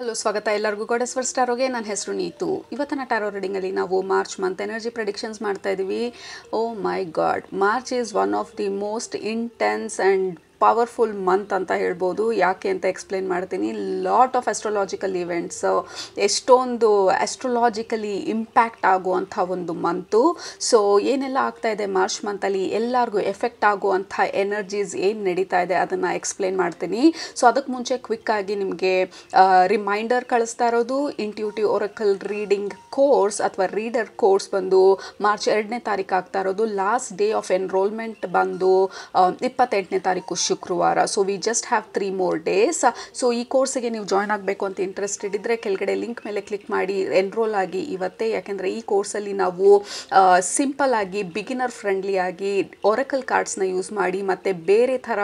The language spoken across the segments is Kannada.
ಹಲೋ ಸ್ವಾಗತ ಎಲ್ಲರಿಗೂ ಗಾಡೆಸ್ ಟಾರೋಗೆ ನನ್ನ ಹೆಸರು ನೀತು. ಇವತ್ತಿನ ಟಾರೋ ರೀಡಿಂಗಲ್ಲಿ ನಾವು ಮಾರ್ಚ್ ಮಂತ್ ಎನರ್ಜಿ ಪ್ರೆಡಿಕ್ಷನ್ಸ್ ಮಾಡ್ತಾ ಇದ್ದೀವಿ. Oh my God, March is one of the most intense and powerful month ಅಂತ ಹೇಳ್ಬೋದು. ಯಾಕೆ ಅಂತ ಎಕ್ಸ್ಪ್ಲೇನ್ ಮಾಡ್ತೀನಿ. ಲಾಟ್ ಆಫ್ ಆಸ್ಟ್ರಾಲಾಜಿಕಲ್ ಇವೆಂಟ್ಸ್, ಎಷ್ಟೊಂದು ಆಸ್ಟ್ರಾಲಾಜಿಕಲಿ ಇಂಪ್ಯಾಕ್ಟ್ ಆಗುವಂಥ ಒಂದು ಮಂತು. ಸೊ ಏನೆಲ್ಲ ಆಗ್ತಾ ಇದೆ ಮಾರ್ಚ್ ಮಂತಲ್ಲಿ, ಎಲ್ಲರಿಗೂ ಎಫೆಕ್ಟ್ ಆಗುವಂಥ ಎನರ್ಜೀಸ್ ಏನು ನಡೀತಾ ಇದೆ ಅದನ್ನು ಎಕ್ಸ್ಪ್ಲೇನ್ ಮಾಡ್ತೀನಿ. ಸೊ ಅದಕ್ಕೆ ಮುಂಚೆ ಕ್ವಿಕ್ಕಾಗಿ ನಿಮಗೆ ರಿಮೈಂಡರ್ ಕಳಿಸ್ತಾ ಇರೋದು, ಇಂಟ್ಯೂಟಿವ್ ಒರಕಲ್ ರೀಡಿಂಗ್ ಕೋರ್ಸ್ ಅಥವಾ ರೀಡರ್ ಕೋರ್ಸ್ ಬಂದು ಮಾರ್ಚ್ 2ನೇ ತಾರೀಕು ಆಗ್ತಾ ಇರೋದು. ಲಾಸ್ಟ್ ಡೇ ಆಫ್ ಎನ್ರೋಲ್ಮೆಂಟ್ ಬಂದು 28ನೇ ತಾರೀಕು ಶುಕ್ರವಾರ. So we just have 3 more days. So ಈ ಕೋರ್ಸಿಗೆ ನೀವು ಜಾಯ್ನ್ ಆಗಬೇಕು ಅಂತ ಇಂಟ್ರೆಸ್ಟೆಡ್ ಇದ್ದರೆ ಕೆಳಗಡೆ ಲಿಂಕ್ ಮೇಲೆ ಕ್ಲಿಕ್ ಮಾಡಿ ಎನ್ರೋಲ್ ಆಗಿ ಇವತ್ತೇ. ಯಾಕೆಂದರೆ ಈ ಕೋರ್ಸಲ್ಲಿ ನಾವು ಸಿಂಪಲ್ ಆಗಿ ಬಿಗಿನರ್ ಫ್ರೆಂಡ್ಲಿ ಆಗಿ ಒರಕಲ್ ಕಾರ್ಡ್ಸ್ನ ಯೂಸ್ ಮಾಡಿ ಮತ್ತು ಬೇರೆ ಥರ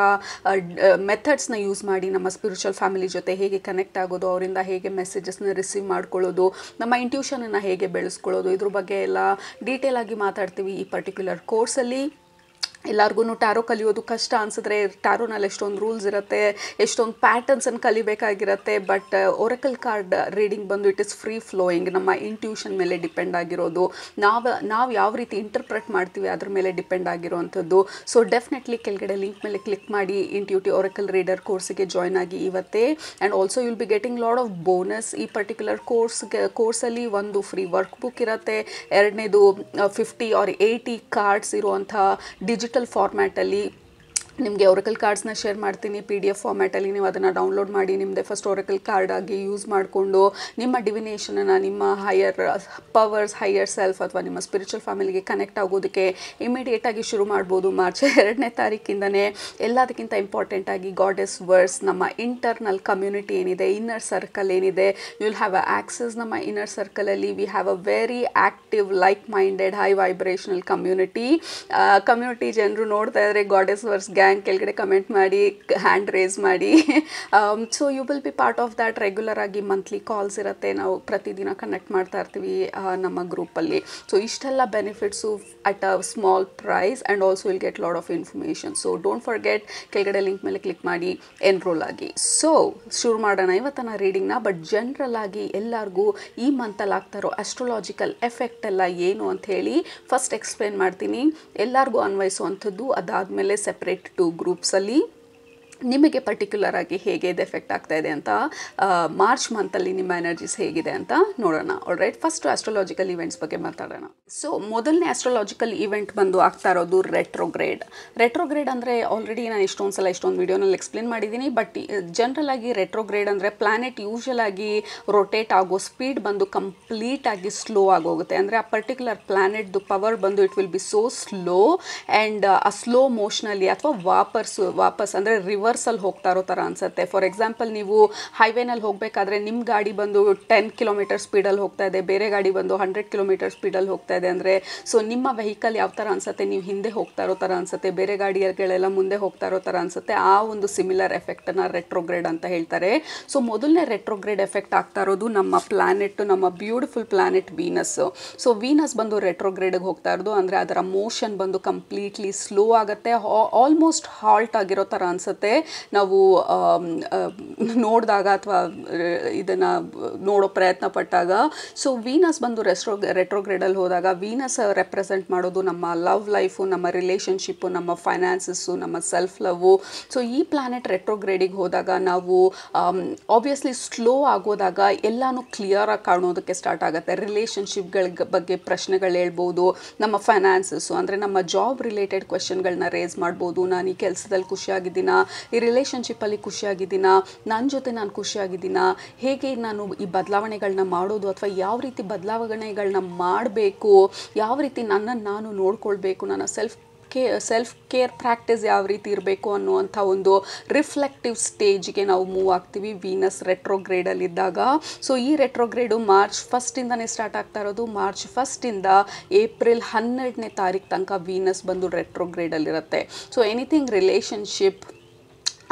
ಮೆಥಡ್ಸ್ನ ಯೂಸ್ ಮಾಡಿ ನಮ್ಮ ಸ್ಪಿರಿಚುವಲ್ ಫ್ಯಾಮಿಲಿ ಜೊತೆ ಹೇಗೆ ಕನೆಕ್ಟ್ ಆಗೋದು, ಅವರಿಂದ ಹೇಗೆ ಮೆಸೇಜಸ್ನ ರಿಸೀವ್ ಮಾಡ್ಕೊಳ್ಳೋದು, ನಮ್ಮ ಇಂಟ್ಯೂಷನನ್ನು ಹೇಗೆ ಬೆಳೆಸ್ಕೊಳ್ಳೋದು, ಇದ್ರ ಬಗ್ಗೆ ಎಲ್ಲ ಡೀಟೇಲ್ ಆಗಿ ಮಾತಾಡ್ತೀವಿ ಈ ಪರ್ಟಿಕ್ಯುಲರ್ ಕೋರ್ಸಲ್ಲಿ. ಎಲ್ಲರಿಗೂ ಟ್ಯಾರೋ ಕಲಿಯೋದು ಕಷ್ಟ ಅನಿಸಿದ್ರೆ, ಟ್ಯಾರೋನಲ್ಲಿ ಎಷ್ಟೊಂದು ರೂಲ್ಸ್ ಇರುತ್ತೆ, ಎಷ್ಟೊಂದು ಪ್ಯಾಟರ್ನ್ಸನ್ನು ಕಲಿಬೇಕಾಗಿರುತ್ತೆ. ಬಟ್ ಒರಕಲ್ ಕಾರ್ಡ್ ರೀಡಿಂಗ್ ಬಂದು ಇಟ್ ಇಸ್ ಫ್ರೀ ಫ್ಲೋಯಿಂಗ್, ನಮ್ಮ ಇಂಟ್ಯೂಷನ್ ಮೇಲೆ ಡಿಪೆಂಡ್ ಆಗಿರೋದು, ನಾವು ಯಾವ ರೀತಿ ಇಂಟರ್ಪ್ರೆಟ್ ಮಾಡ್ತೀವಿ ಅದ್ರ ಮೇಲೆ ಡಿಪೆಂಡ್ ಆಗಿರೋವಂಥದ್ದು. ಸೊ ಡೆಫಿನೆಟ್ಲಿ ಕೆಳಗಡೆ ಲಿಂಕ್ ಮೇಲೆ ಕ್ಲಿಕ್ ಮಾಡಿ ಇಂಟ್ಯೂಟಿವ್ ಒರಕಲ್ ರೀಡರ್ ಕೋರ್ಸಿಗೆ ಜಾಯ್ನ್ ಆಗಿ ಇವತ್ತೇ. And also you'll be getting lot of bonus. ಈ ಪರ್ಟಿಕ್ಯುಲರ್ ಕೋರ್ಸಲ್ಲಿ ಒಂದು ಫ್ರೀ ವರ್ಕ್ ಬುಕ್ ಇರುತ್ತೆ, ಎರಡನೇದು 50 or 80 ಕಾರ್ಡ್ಸ್ ಇರುವಂಥ ಡಿಜಿಟಲ್ ಫಾರ್ಮ್ಯಾಟಲ್ಲಿ ನಿಮಗೆ ಒರಕಲ್ ಕಾರ್ಡ್ಸ್ನ ಶೇರ್ ಮಾಡ್ತೀನಿ PDF ಫಾರ್ಮ್ಯಾಟಲ್ಲಿ. ನೀವು ಅದನ್ನು ಡೌನ್ಲೋಡ್ ಮಾಡಿ ನಿಮ್ಮದೇ ಫಸ್ಟ್ ಒರಕಲ್ ಕಾರ್ಡ್ ಆಗಿ ಯೂಸ್ ಮಾಡಿಕೊಂಡು ನಿಮ್ಮ ಡಿವಿನೇಷನನ್ನು, ನಿಮ್ಮ ಹೈಯರ್ ಪವರ್ಸ್, ಹೈಯರ್ ಸೆಲ್ಫ್ ಅಥವಾ ನಿಮ್ಮ ಸ್ಪಿರಿಚುವಲ್ ಫ್ಯಾಮಿಲಿಗೆ ಕನೆಕ್ಟ್ ಆಗೋದಕ್ಕೆ ಇಮಿಡಿಯೇಟಾಗಿ ಶುರು ಮಾಡ್ಬೋದು ಮಾರ್ಚ್ 2ನೇ ತಾರೀಕಿಂದನೇ. ಎಲ್ಲದಕ್ಕಿಂತ ಇಂಪಾರ್ಟೆಂಟಾಗಿ ಗಾಡೆಸ್ ವರ್ಸ್, ನಮ್ಮ ಇಂಟರ್ನಲ್ ಕಮ್ಯುನಿಟಿ ಏನಿದೆ, ಇನ್ನರ್ ಸರ್ಕಲ್ ಏನಿದೆ, you will have a access. ನಮ್ಮ ಇನ್ನರ್ ಸರ್ಕಲಲ್ಲಿ we have a very active, like minded, high vibrational community ಜನರು ನೋಡ್ತಾ ಇದ್ದಾರೆ ಗಾಡೆಸ್ ವರ್ಸ್ ಗ್ಯಾಂಗ್, ಕೆಳಗಡೆ ಕಮೆಂಟ್ ಮಾಡಿ, ಹ್ಯಾಂಡ್ ರೇಸ್ ಮಾಡಿ. So you will be part of that. Regular ಆಗಿ ಮಂತ್ಲಿ ಕಾಲ್ಸ್ ಇರುತ್ತೆ, ನಾವು ಪ್ರತಿದಿನ ಕನೆಕ್ಟ್ ಮಾಡ್ತಾ ಇರ್ತೀವಿ ನಮ್ಮ ಗ್ರೂಪಲ್ಲಿ. ಸೊ ಇಷ್ಟೆಲ್ಲ benefits at a small price and also will get lot of information. So don't forget, ಕೆಳಗಡೆ ಲಿಂಕ್ ಮೇಲೆ ಕ್ಲಿಕ್ ಮಾಡಿ ಎನ್ರೋಲ್ ಆಗಿ. ಸೊ ಶುರು ಮಾಡೋಣ ಇವತ್ತಿನ ರೀಡಿಂಗ್ನ. ಬಟ್ ಜನರಲ್ ಆಗಿ ಎಲ್ಲರಿಗೂ ಈ ಮಂತಲ್ಲಿ ಆಗ್ತಾ ಇರೋ ಆಸ್ಟ್ರಾಲಾಜಿಕಲ್ ಎಫೆಕ್ಟ್ ಎಲ್ಲ ಏನು ಅಂತ ಹೇಳಿ ಫಸ್ಟ್ ಎಕ್ಸ್ಪ್ಲೇನ್ ಮಾಡ್ತೀನಿ. ಎಲ್ಲರಿಗೂ ಅನ್ವಯಿಸುವಂಥದ್ದು, ಅದಾದಮೇಲೆ ಸೆಪ್ರೇಟ್ 2 ಗ್ರೂಪ್ಸಲ್ಲಿ ನಿಮಗೆ ಪರ್ಟಿಕ್ಯುಲರ್ ಆಗಿ ಹೇಗೆ ಇದು ಎಫೆಕ್ಟ್ ಆಗ್ತಾ ಇದೆ ಅಂತ, ಮಾರ್ಚ್ ಮಂತಲ್ಲಿ ನಿಮ್ಮ ಎನರ್ಜೀಸ್ ಹೇಗಿದೆ ಅಂತ ನೋಡೋಣ. ಆಲ್ರೈಟ್, ಫಸ್ಟ್ ಆಸ್ಟ್ರಾಲಾಜಿಕಲ್ ಇವೆಂಟ್ಸ್ ಬಗ್ಗೆ ಮಾತಾಡೋಣ. ಸೊ ಮೊದಲನೇ ಆಸ್ಟ್ರಾಲಾಜಿಕಲ್ ಇವೆಂಟ್ ಬಂದು ಆಗ್ತಾ ಇರೋದು ರೆಟ್ರೋಗ್ರೇಡ್ ಅಂದರೆ ಆಲ್ರೆಡಿ ನಾನು ಇಷ್ಟೊಂದು ವಿಡಿಯೋನಲ್ಲಿ ಎಕ್ಸ್ಪ್ಲೇನ್ ಮಾಡಿದ್ದೀನಿ. ಬಟ್ ಜನರಲ್ ಆಗಿ ರೆಟ್ರೋಗ್ರೇಡ್ ಅಂದರೆ ಪ್ಲಾನೆಟ್ ಯೂಶಲ್ ಆಗಿ ರೊಟೇಟ್ ಆಗೋ ಸ್ಪೀಡ್ ಬಂದು ಕಂಪ್ಲೀಟಾಗಿ ಸ್ಲೋ ಆಗೋಗುತ್ತೆ. ಅಂದರೆ ಆ ಪರ್ಟಿಕ್ಯುಲರ್ ಪ್ಲಾನೆಟ್ದು ಪವರ್ ಬಂದು it will be so slow and ಆ ಸ್ಲೋ ಮೋಷನಲ್ಲಿ ಅಥವಾ ವಾಪಸ್ ಅಂದರೆ ರಿವರ್ಸಲ್ಲಿ ಹೋಗ್ತಾ ಇರೋ ಥರ ಅನಿಸುತ್ತೆ. ಫಾರ್ ಎಕ್ಸಾಂಪಲ್, ನೀವು ಹೈವೇನಲ್ಲಿ ಹೋಗಬೇಕಾದ್ರೆ ನಿಮ್ಮ ಗಾಡಿ ಬಂದು 10 ಕಿಲೋಮೀಟರ್ ಸ್ಪೀಡಲ್ಲಿ ಹೋಗ್ತಾ ಇದೆ, ಬೇರೆ ಗಾಡಿ ಬಂದು 100 ಕಿಲೋಮೀಟರ್ ಸ್ಪೀಡಲ್ಲಿ ಹೋಗ್ತಾ ಇದೆ ಅಂದರೆ, ಸೊ ನಿಮ್ಮ ವೆಹಿಕಲ್ ಯಾವ ಥರ ಅನಿಸುತ್ತೆ, ನೀವು ಹಿಂದೆ ಹೋಗ್ತಾ ಇರೋ ಥರ ಅನಿಸುತ್ತೆ, ಬೇರೆ ಗಾಡಿಗಳೆಲ್ಲ ಮುಂದೆ ಹೋಗ್ತಾ ಇರೋ ಥರ ಅನಿಸುತ್ತೆ. ಆ ಒಂದು ಸಿಮಿಲರ್ ಎಫೆಕ್ಟನ್ನು ರೆಟ್ರೋಗ್ರೇಡ್ ಅಂತ ಹೇಳ್ತಾರೆ. ಸೊ ಮೊದಲನೇ ರೆಟ್ರೋಗ್ರೇಡ್ ಎಫೆಕ್ಟ್ ಆಗ್ತಾ ಇರೋದು ನಮ್ಮ ಪ್ಲಾನೆಟ್, ನಮ್ಮ beautiful planet Venus. So Venus ಬಂದು ರೆಟ್ರೋಗ್ರೇಡ್ಗೆ ಹೋಗ್ತಾ ಇರೋದು ಅಂದರೆ ಅದರ ಮೋಷನ್ ಬಂದು ಕಂಪ್ಲೀಟ್ಲಿ ಸ್ಲೋ ಆಗುತ್ತೆ, ಆಲ್ಮೋಸ್ಟ್ ಹಾಲ್ಟ್ ಆಗಿರೋ ಥರ ಅನಿಸುತ್ತೆ ನಾವು ನೋಡಿದಾಗ ಅಥವಾ ಇದನ್ನು ನೋಡೋ ಪ್ರಯತ್ನ ಪಟ್ಟಾಗ. ಸೊ ವೀನಸ್ ಬಂದು ರೆಟ್ರೋಗ್ರೇಡಲ್ಲಿ ಹೋದಾಗ ವೀನಸ್ ರೆಪ್ರೆಸೆಂಟ್ ಮಾಡೋದು ನಮ್ಮ ಲವ್ ಲೈಫು, ನಮ್ಮ ರಿಲೇಷನ್ಶಿಪ್ಪು, ನಮ್ಮ ಫೈನಾನ್ಸಸ್ಸು, ನಮ್ಮ ಸೆಲ್ಫ್ ಲವ್ವು. ಸೊ ಈ ಪ್ಲಾನೆಟ್ ರೆಟ್ರೋಗ್ರೇಡಿಗೆ ಹೋದಾಗ ನಾವು ಆಬ್ವಿಯಸ್ಲಿ ಸ್ಲೋ ಆಗೋದಾಗ ಎಲ್ಲನೂ ಕ್ಲಿಯರಾಗಿ ಕಾಣೋದಕ್ಕೆ ಸ್ಟಾರ್ಟ್ ಆಗುತ್ತೆ. ರಿಲೇಷನ್ಶಿಪ್ಗಳ ಬಗ್ಗೆ ಪ್ರಶ್ನೆಗಳು ಹೇಳ್ಬೋದು, ನಮ್ಮ ಫೈನಾನ್ಸಸ್ಸು ಅಂದರೆ ನಮ್ಮ ಜಾಬ್ ರಿಲೇಟೆಡ್ ಕ್ವೆಶನ್ಗಳನ್ನ ರೇಸ್ ಮಾಡ್ಬೋದು. ನಾನು ಈ ಕೆಲಸದಲ್ಲಿ ಖುಷಿಯಾಗಿದ್ದೀನಾ, ಈ ರಿಲೇಷನ್ಶಿಪ್ಪಲ್ಲಿ ಖುಷಿಯಾಗಿದ್ದೀನಾ, ನನ್ನ ಜೊತೆ ನಾನು ಖುಷಿಯಾಗಿದ್ದೀನಾ, ಹೇಗೆ ನಾನು ಈ ಬದಲಾವಣೆಗಳನ್ನ ಮಾಡೋದು ಅಥವಾ ಯಾವ ರೀತಿ ಬದಲಾವಣೆಗಳನ್ನ ಮಾಡಬೇಕು, ಯಾವ ರೀತಿ ನನ್ನನ್ನು ನಾನು ನೋಡ್ಕೊಳ್ಬೇಕು, ನನ್ನ ಸೆಲ್ಫ್ ಕೇರ್ ಪ್ರಾಕ್ಟೀಸ್ ಯಾವ ರೀತಿ ಇರಬೇಕು ಅನ್ನುವಂಥ ಒಂದು ರಿಫ್ಲೆಕ್ಟಿವ್ ಸ್ಟೇಜ್ಗೆ ನಾವು ಮೂವ್ ಆಗ್ತೀವಿ ವೀನಸ್ ರೆಟ್ರೋಗ್ರೇಡಲ್ಲಿದ್ದಾಗ. ಸೊ ಈ ರೆಟ್ರೋಗ್ರೇಡು ಮಾರ್ಚ್ 1 ಸ್ಟಾರ್ಟ್ ಆಗ್ತಾ ಇರೋದು. ಮಾರ್ಚ್ 1 ಏಪ್ರಿಲ್ 12ನೇ ತಾರೀಕು ತನಕ ವೀನಸ್ ಬಂದು ರೆಟ್ರೋಗ್ರೇಡಲ್ಲಿರುತ್ತೆ. So anything relationship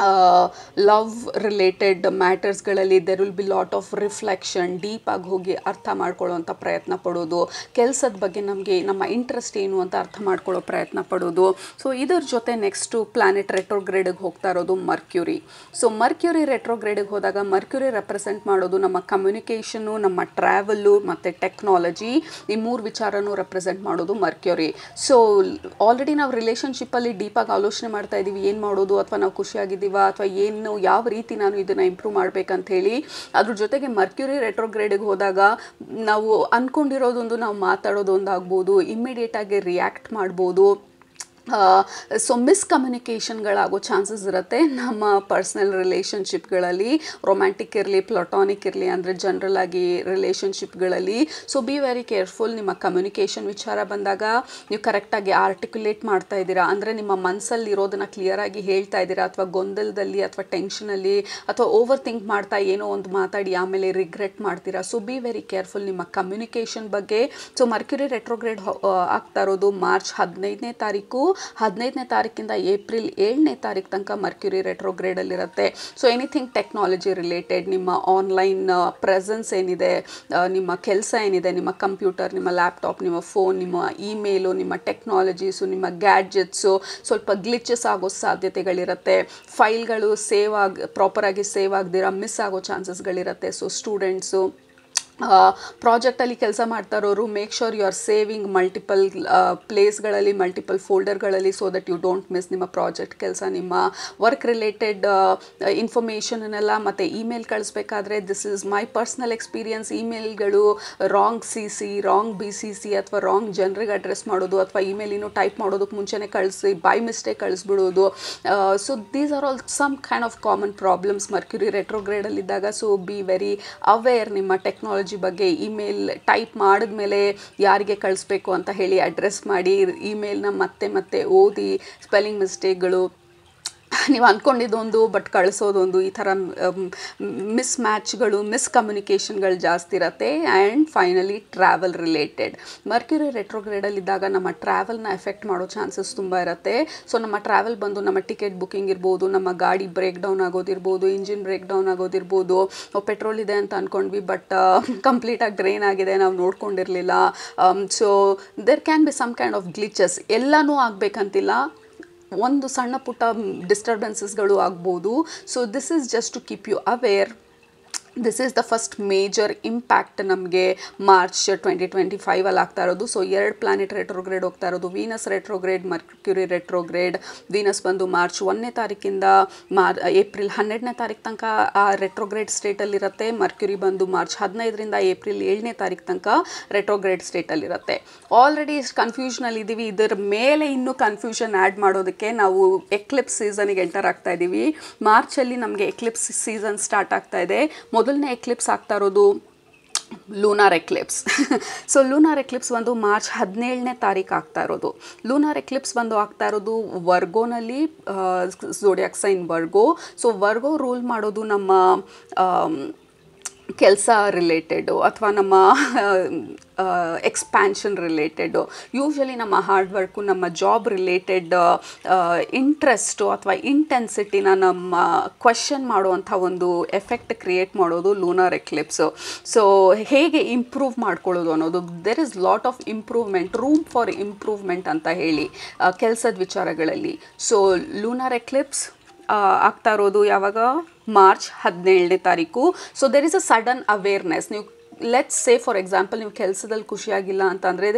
love related ಮ್ಯಾಟರ್ಸ್ಗಳಲ್ಲಿ there will be lot of reflection, ಡೀಪಾಗಿ ಹೋಗಿ ಅರ್ಥ ಮಾಡ್ಕೊಳ್ಳೋವಂಥ ಪ್ರಯತ್ನ ಪಡೋದು, ಕೆಲಸದ ಬಗ್ಗೆ ನಮಗೆ ನಮ್ಮ ಇಂಟ್ರೆಸ್ಟ್ ಏನು ಅಂತ ಅರ್ಥ ಮಾಡ್ಕೊಳ್ಳೋ ಪ್ರಯತ್ನ ಪಡೋದು. ಸೊ ಇದರ ಜೊತೆ ನೆಕ್ಸ್ಟು ಪ್ಲಾನೆಟ್ ರೆಟ್ರೋಗ್ರೇಡಿಗೆ ಹೋಗ್ತಾ ಇರೋದು ಮರ್ಕ್ಯೂರಿ. ಸೊ ಮರ್ಕ್ಯೂರಿ ರೆಟ್ರೋಗ್ರೇಡಿಗೆ ಹೋದಾಗ ಮರ್ಕ್ಯೂರಿ ರೆಪ್ರೆಸೆಂಟ್ ಮಾಡೋದು ನಮ್ಮ ಕಮ್ಯುನಿಕೇಷನ್ನು, ನಮ್ಮ ಟ್ರಾವೆಲ್ಲು ಮತ್ತು ಟೆಕ್ನಾಲಜಿ, ಈ ಮೂರು ವಿಚಾರನೂ ರೆಪ್ರೆಸೆಂಟ್ ಮಾಡೋದು ಮರ್ಕ್ಯೂರಿ. ಸೊ ಆಲ್ರೆಡಿ ನಾವು ರಿಲೇಷನ್ಶಿಪ್ಪಲ್ಲಿ ಡೀಪಾಗಿ ಆಲೋಚನೆ ಮಾಡ್ತಾ ಇದ್ದೀವಿ, ಏನು ಮಾಡೋದು, ಅಥವಾ ನಾವು ಖುಷಿಯಾಗಿದ್ದೀವಿ ಅಥವಾ ಏನು, ಯಾವ ರೀತಿ ನಾನು ಇದನ್ನು ಇಂಪ್ರೂವ್ ಮಾಡಬೇಕಂತ ಹೇಳಿ. ಅದ್ರ ಜೊತೆಗೆ ಮರ್ಕ್ಯೂರಿ ರೆಟ್ರೋಗ್ರೇಡಿಗೆ ಹೋದಾಗ ನಾವು ಅಂದ್ಕೊಂಡಿರೋದೊಂದು, ನಾವು ಮಾತಾಡೋದೊಂದು ಆಗ್ಬೋದು, ಇಮ್ಮಿಡಿಯೇಟಾಗಿ ರಿಯಾಕ್ಟ್ ಮಾಡ್ಬೋದು. ಸೊ ಮಿಸ್ಕಮ್ಯುನಿಕೇಷನ್ಗಳಾಗೋ ಚಾನ್ಸಸ್ ಇರುತ್ತೆ ನಮ್ಮ ಪರ್ಸ್ನಲ್ ರಿಲೇಷನ್ಶಿಪ್ಗಳಲ್ಲಿ, ರೊಮ್ಯಾಂಟಿಕ್ ಇರಲಿ ಪ್ಲಟಾನಿಕ್ ಇರಲಿ, ಅಂದರೆ ಜನರಲ್ ಆಗಿ ರಿಲೇಷನ್ಶಿಪ್ಗಳಲ್ಲಿ. So be very careful. ನಿಮ್ಮ ಕಮ್ಯುನಿಕೇಷನ್ ವಿಚಾರ ಬಂದಾಗ ನೀವು ಕರೆಕ್ಟಾಗಿ ಆರ್ಟಿಕ್ಯುಲೇಟ್ ಮಾಡ್ತಾ ಇದ್ದೀರಾ, ಅಂದರೆ ನಿಮ್ಮ ಮನಸ್ಸಲ್ಲಿ ಇರೋದನ್ನು ಕ್ಲಿಯರಾಗಿ ಹೇಳ್ತಾ ಇದ್ದೀರಾ, ಅಥವಾ ಗೊಂದಲದಲ್ಲಿ ಅಥವಾ ಟೆನ್ಷನಲ್ಲಿ ಅಥವಾ ಓವರ್ ಥಿಂಕ್ ಮಾಡ್ತಾ ಏನೋ ಒಂದು ಮಾತಾಡಿ ಆಮೇಲೆ ರಿಗ್ರೆಟ್ ಮಾಡ್ತೀರಾ. ಸೊ ಬಿ ವೆರಿ ಕೇರ್ಫುಲ್ ನಿಮ್ಮ ಕಮ್ಯುನಿಕೇಷನ್ ಬಗ್ಗೆ. ಸೊ ಮರ್ಕ್ಯೂರಿ ರೆಟ್ರೋಗ್ರೇಡ್ ಆಗ್ತಾ ಇರೋದು ಮಾರ್ಚ್ 15ನೇ ತಾರೀಕು. 15ನೇ ತಾರೀಕಿಂದ ಏಪ್ರಿಲ್ 7ನೇ ತಾರೀಕು ತನಕ ಮರ್ಕ್ಯೂರಿ ರೆಟ್ರೋಗ್ರೇಡಲ್ಲಿರುತ್ತೆ. ಸೊ ಎನಿಥಿಂಗ್ ಟೆಕ್ನಾಲಜಿ ರಿಲೇಟೆಡ್, ನಿಮ್ಮ ಆನ್ಲೈನ್ ಪ್ರೆಸೆನ್ಸ್ ಏನಿದೆ, ನಿಮ್ಮ ಕೆಲಸ ಏನಿದೆ, ನಿಮ್ಮ ಕಂಪ್ಯೂಟರ್, ನಿಮ್ಮ ಲ್ಯಾಪ್ಟಾಪ್, ನಿಮ್ಮ ಫೋನ್, ನಿಮ್ಮ ಇಮೇಲು, ನಿಮ್ಮ ಟೆಕ್ನಾಲಜೀಸು, ನಿಮ್ಮ ಗ್ಯಾಡ್ಜೆಟ್ಸು ಸ್ವಲ್ಪ ಗ್ಲಿಚಸ್ ಆಗೋ ಸಾಧ್ಯತೆಗಳಿರುತ್ತೆ. ಫೈಲ್ಗಳು ಪ್ರಾಪರಾಗಿ ಸೇವ್ ಆಗದಿರ ಮಿಸ್ ಆಗೋ ಚಾನ್ಸಸ್ಗಳಿರುತ್ತೆ. ಸೊ ಸ್ಟೂಡೆಂಟ್ಸು, ಪ್ರಾಜೆಕ್ಟಲ್ಲಿ ಕೆಲಸ ಮಾಡ್ತಾ ಇರೋರು, make sure you are saving multiple ಪ್ಲೇಸ್ಗಳಲ್ಲಿ, ಮಲ್ಟಿಪಲ್ ಫೋಲ್ಡರ್ಗಳಲ್ಲಿ, so that you don't miss ನಿಮ್ಮ ಪ್ರಾಜೆಕ್ಟ್ ಕೆಲಸ, ನಿಮ್ಮ ವರ್ಕ್ ರಿಲೇಟೆಡ್ ಇನ್ಫಾರ್ಮೇಷನ್ನೆಲ್ಲ. ಮತ್ತು ಇಮೇಲ್ ಕಳಿಸ್ಬೇಕಾದ್ರೆ, this is my personal experience, ಇಮೇಲ್ಗಳು ರಾಂಗ್ CC, ರಾಂಗ್ BCC ಅಥವಾ ರಾಂಗ್ ಜನರಿಗೆ ಅಡ್ರೆಸ್ ಮಾಡೋದು, ಅಥವಾ ಇಮೇಲ್ ಇನ್ನೂ ಟೈಪ್ ಮಾಡೋದಕ್ಕೆ ಮುಂಚೆನೇ ಕಳಿಸಿ ಬೈ ಮಿಸ್ಟೇಕ್ ಕಳಿಸ್ಬಿಡೋದು. So these are all some kind of common problems Mercury ರೆಟ್ರೋಗ್ರೇಡಲ್ಲಿದ್ದಾಗ. ಸೊ ಬಿ ವೆರಿ ಅವೇರ್ ನಿಮ್ಮ ಟೆಕ್ನಾಲಜಿ ಬಗ್ಗೆ. ಇಮೇಲ್ ಟೈಪ್ ಮಾಡಿದ್ಮೇಲೆ ಯಾರಿಗೆ ಕಳಿಸ್ಬೇಕು ಅಂತ ಹೇಳಿ ಅಡ್ರೆಸ್ ಮಾಡಿ, ಇಮೇಲ್ನ ಮತ್ತೆ ಮತ್ತೆ ಓದಿ, ಸ್ಪೆಲ್ಲಿಂಗ್ ಮಿಸ್ಟೇಕ್ಗಳು, ನೀವು ಅಂದ್ಕೊಂಡಿದ್ದೊಂದು ಬಟ್ ಕಳಿಸೋದೊಂದು, ಈ ಥರ ಮಿಸ್ ಮ್ಯಾಚ್ಗಳು, ಮಿಸ್ಕಮ್ಯುನಿಕೇಷನ್ಗಳು ಜಾಸ್ತಿ ಇರುತ್ತೆ. And finally travel related. Mercury ರೆಟ್ರೋಗ್ರೇಡಲ್ಲಿದ್ದಾಗ ನಮ್ಮ ಟ್ರಾವೆಲ್ನ ಎಫೆಕ್ಟ್ ಮಾಡೋ ಚಾನ್ಸಸ್ ತುಂಬ ಇರುತ್ತೆ. ಸೊ ನಮ್ಮ ಟ್ರಾವೆಲ್ ಬಂದು ನಮ್ಮ ಟಿಕೆಟ್ ಬುಕ್ಕಿಂಗ್ ಇರ್ಬೋದು, ನಮ್ಮ ಗಾಡಿ ಬ್ರೇಕ್ ಡೌನ್ ಆಗೋದಿರ್ಬೋದು, ಇಂಜಿನ್ ಬ್ರೇಕ್ ಡೌನ್ ಆಗೋದಿರ್ಬೋದು, ಪೆಟ್ರೋಲ್ ಇದೆ ಅಂತ ಅಂದ್ಕೊಂಡ್ವಿ ಬಟ್ ಕಂಪ್ಲೀಟಾಗಿ ಡ್ರೈನ್ ಆಗಿದೆ, ನಾವು ನೋಡ್ಕೊಂಡಿರಲಿಲ್ಲ. So there can be some kind of glitches. ಎಲ್ಲನೂ ಆಗಬೇಕಂತಿಲ್ಲ, ಒಂದು ಸಣ್ಣ ಪುಟ್ಟ ಡಿಸ್ಟರ್ಬೆನ್ಸಸ್ಗಳು ಆಗ್ಬೋದು. So this is just to keep you aware. This is the first major impact ನಮಗೆ ಮಾರ್ಚ್ 2025 ಆಗ್ತಾ ಇರೋದು. ಸೊ 2 ಪ್ಲಾನೆಟ್ ರೆಟ್ರೋಗ್ರೇಡ್ ಹೋಗ್ತಾ ಇರೋದು, Venus retrograde, Mercury retrograde. Venus ಬಂದು ಮಾರ್ಚ್ 1ನೇ ತಾರೀಕಿಂದ ಏಪ್ರಿಲ್ 12ನೇ ತಾರೀಕು ತನಕ ಆ ರೆಟ್ರೋಗ್ರೇಡ್ ಸ್ಟೇಟಲ್ಲಿರುತ್ತೆ. ಮರ್ಕ್ಯೂರಿ ಬಂದು ಮಾರ್ಚ್ 15ರಿಂದ ಏಪ್ರಿಲ್ 7ನೇ ತಾರೀಕು ತನಕ ರೆಟ್ರೋಗ್ರೇಡ್ ಸ್ಟೇಟಲ್ಲಿರುತ್ತೆ. ಆಲ್ರೆಡಿ ಕನ್ಫ್ಯೂಷನಲ್ಲಿದ್ದೀವಿ, ಇದರ ಮೇಲೆ ಇನ್ನೂ ಕನ್ಫ್ಯೂಷನ್ ಆ್ಯಡ್ ಮಾಡೋದಕ್ಕೆ ನಾವು ಎಕ್ಲಿಪ್ಸ್ ಸೀಸನಿಗೆ ಎಂಟರ್ ಆಗ್ತಾ ಇದ್ದೀವಿ. ಮಾರ್ಚಲ್ಲಿ ನಮಗೆ ಎಕ್ಲಿಪ್ಸ್ ಸೀಸನ್ ಸ್ಟಾರ್ಟ್ ಆಗ್ತಾ ಇದೆ. ಮೊದಲನೇ ಎಕ್ಲಿಪ್ಸ್ ಆಗ್ತಾ ಇರೋದು lunar Eclipse. So lunar Eclipse ಒಂದು ಮಾರ್ಚ್ 17ನೇ ತಾರೀಕು ಆಗ್ತಾ ಇರೋದು. ಲೂನಾರ್ ಎಕ್ಲಿಪ್ಸ್ ಬಂದು ಆಗ್ತಾ ಇರೋದು ವರ್ಗೋನಲ್ಲಿ, ಝೋಡಿಯಾಕ್ ಸೈನ್ ವರ್ಗೋ. ಸೊ ವರ್ಗೋ ರೂಲ್ ಮಾಡೋದು ನಮ್ಮ ಕೆಲಸ ರಿಲೇಟೆಡು ಅಥವಾ ನಮ್ಮ ಎಕ್ಸ್ಪ್ಯಾನ್ಷನ್ ರಿಲೇಟೆಡು, ಯೂಶ್ವಲಿ ನಮ್ಮ ಹಾರ್ಡ್ ವರ್ಕು, ನಮ್ಮ ಜಾಬ್ ರಿಲೇಟೆಡ್ ಇಂಟ್ರೆಸ್ಟು ಅಥವಾ ಇಂಟೆನ್ಸಿಟಿನ ನಮ್ಮ ಕ್ವೆಶ್ಚನ್ ಮಾಡುವಂಥ ಒಂದು ಎಫೆಕ್ಟ್ ಕ್ರಿಯೇಟ್ ಮಾಡೋದು ಲೂನಾರ್ ಎಕ್ಲಿಪ್ಸು. ಸೊ ಹೇಗೆ ಇಂಪ್ರೂವ್ ಮಾಡ್ಕೊಳ್ಳೋದು ಅನ್ನೋದು, there is lot of improvement, room for improvement ಅಂತ ಹೇಳಿ ಕೆಲಸದ ವಿಚಾರಗಳಲ್ಲಿ. ಸೊ ಲೂನಾರ್ ಎಕ್ಲಿಪ್ಸ್ ಆಗ್ತಾ ಇರೋದು ಯಾವಾಗ? ಮಾರ್ಚ್ 17ನೇ ತಾರೀಕು. So there is a sudden awareness. ನೀವು ಲೆಟ್ಸ್ ಸೇ ಫಾರ್ ಎಕ್ಸಾಂಪಲ್ ನೀವು ಕೆಲಸದಲ್ಲಿ ಖುಷಿಯಾಗಿಲ್ಲ ಅಂತಂದರೆ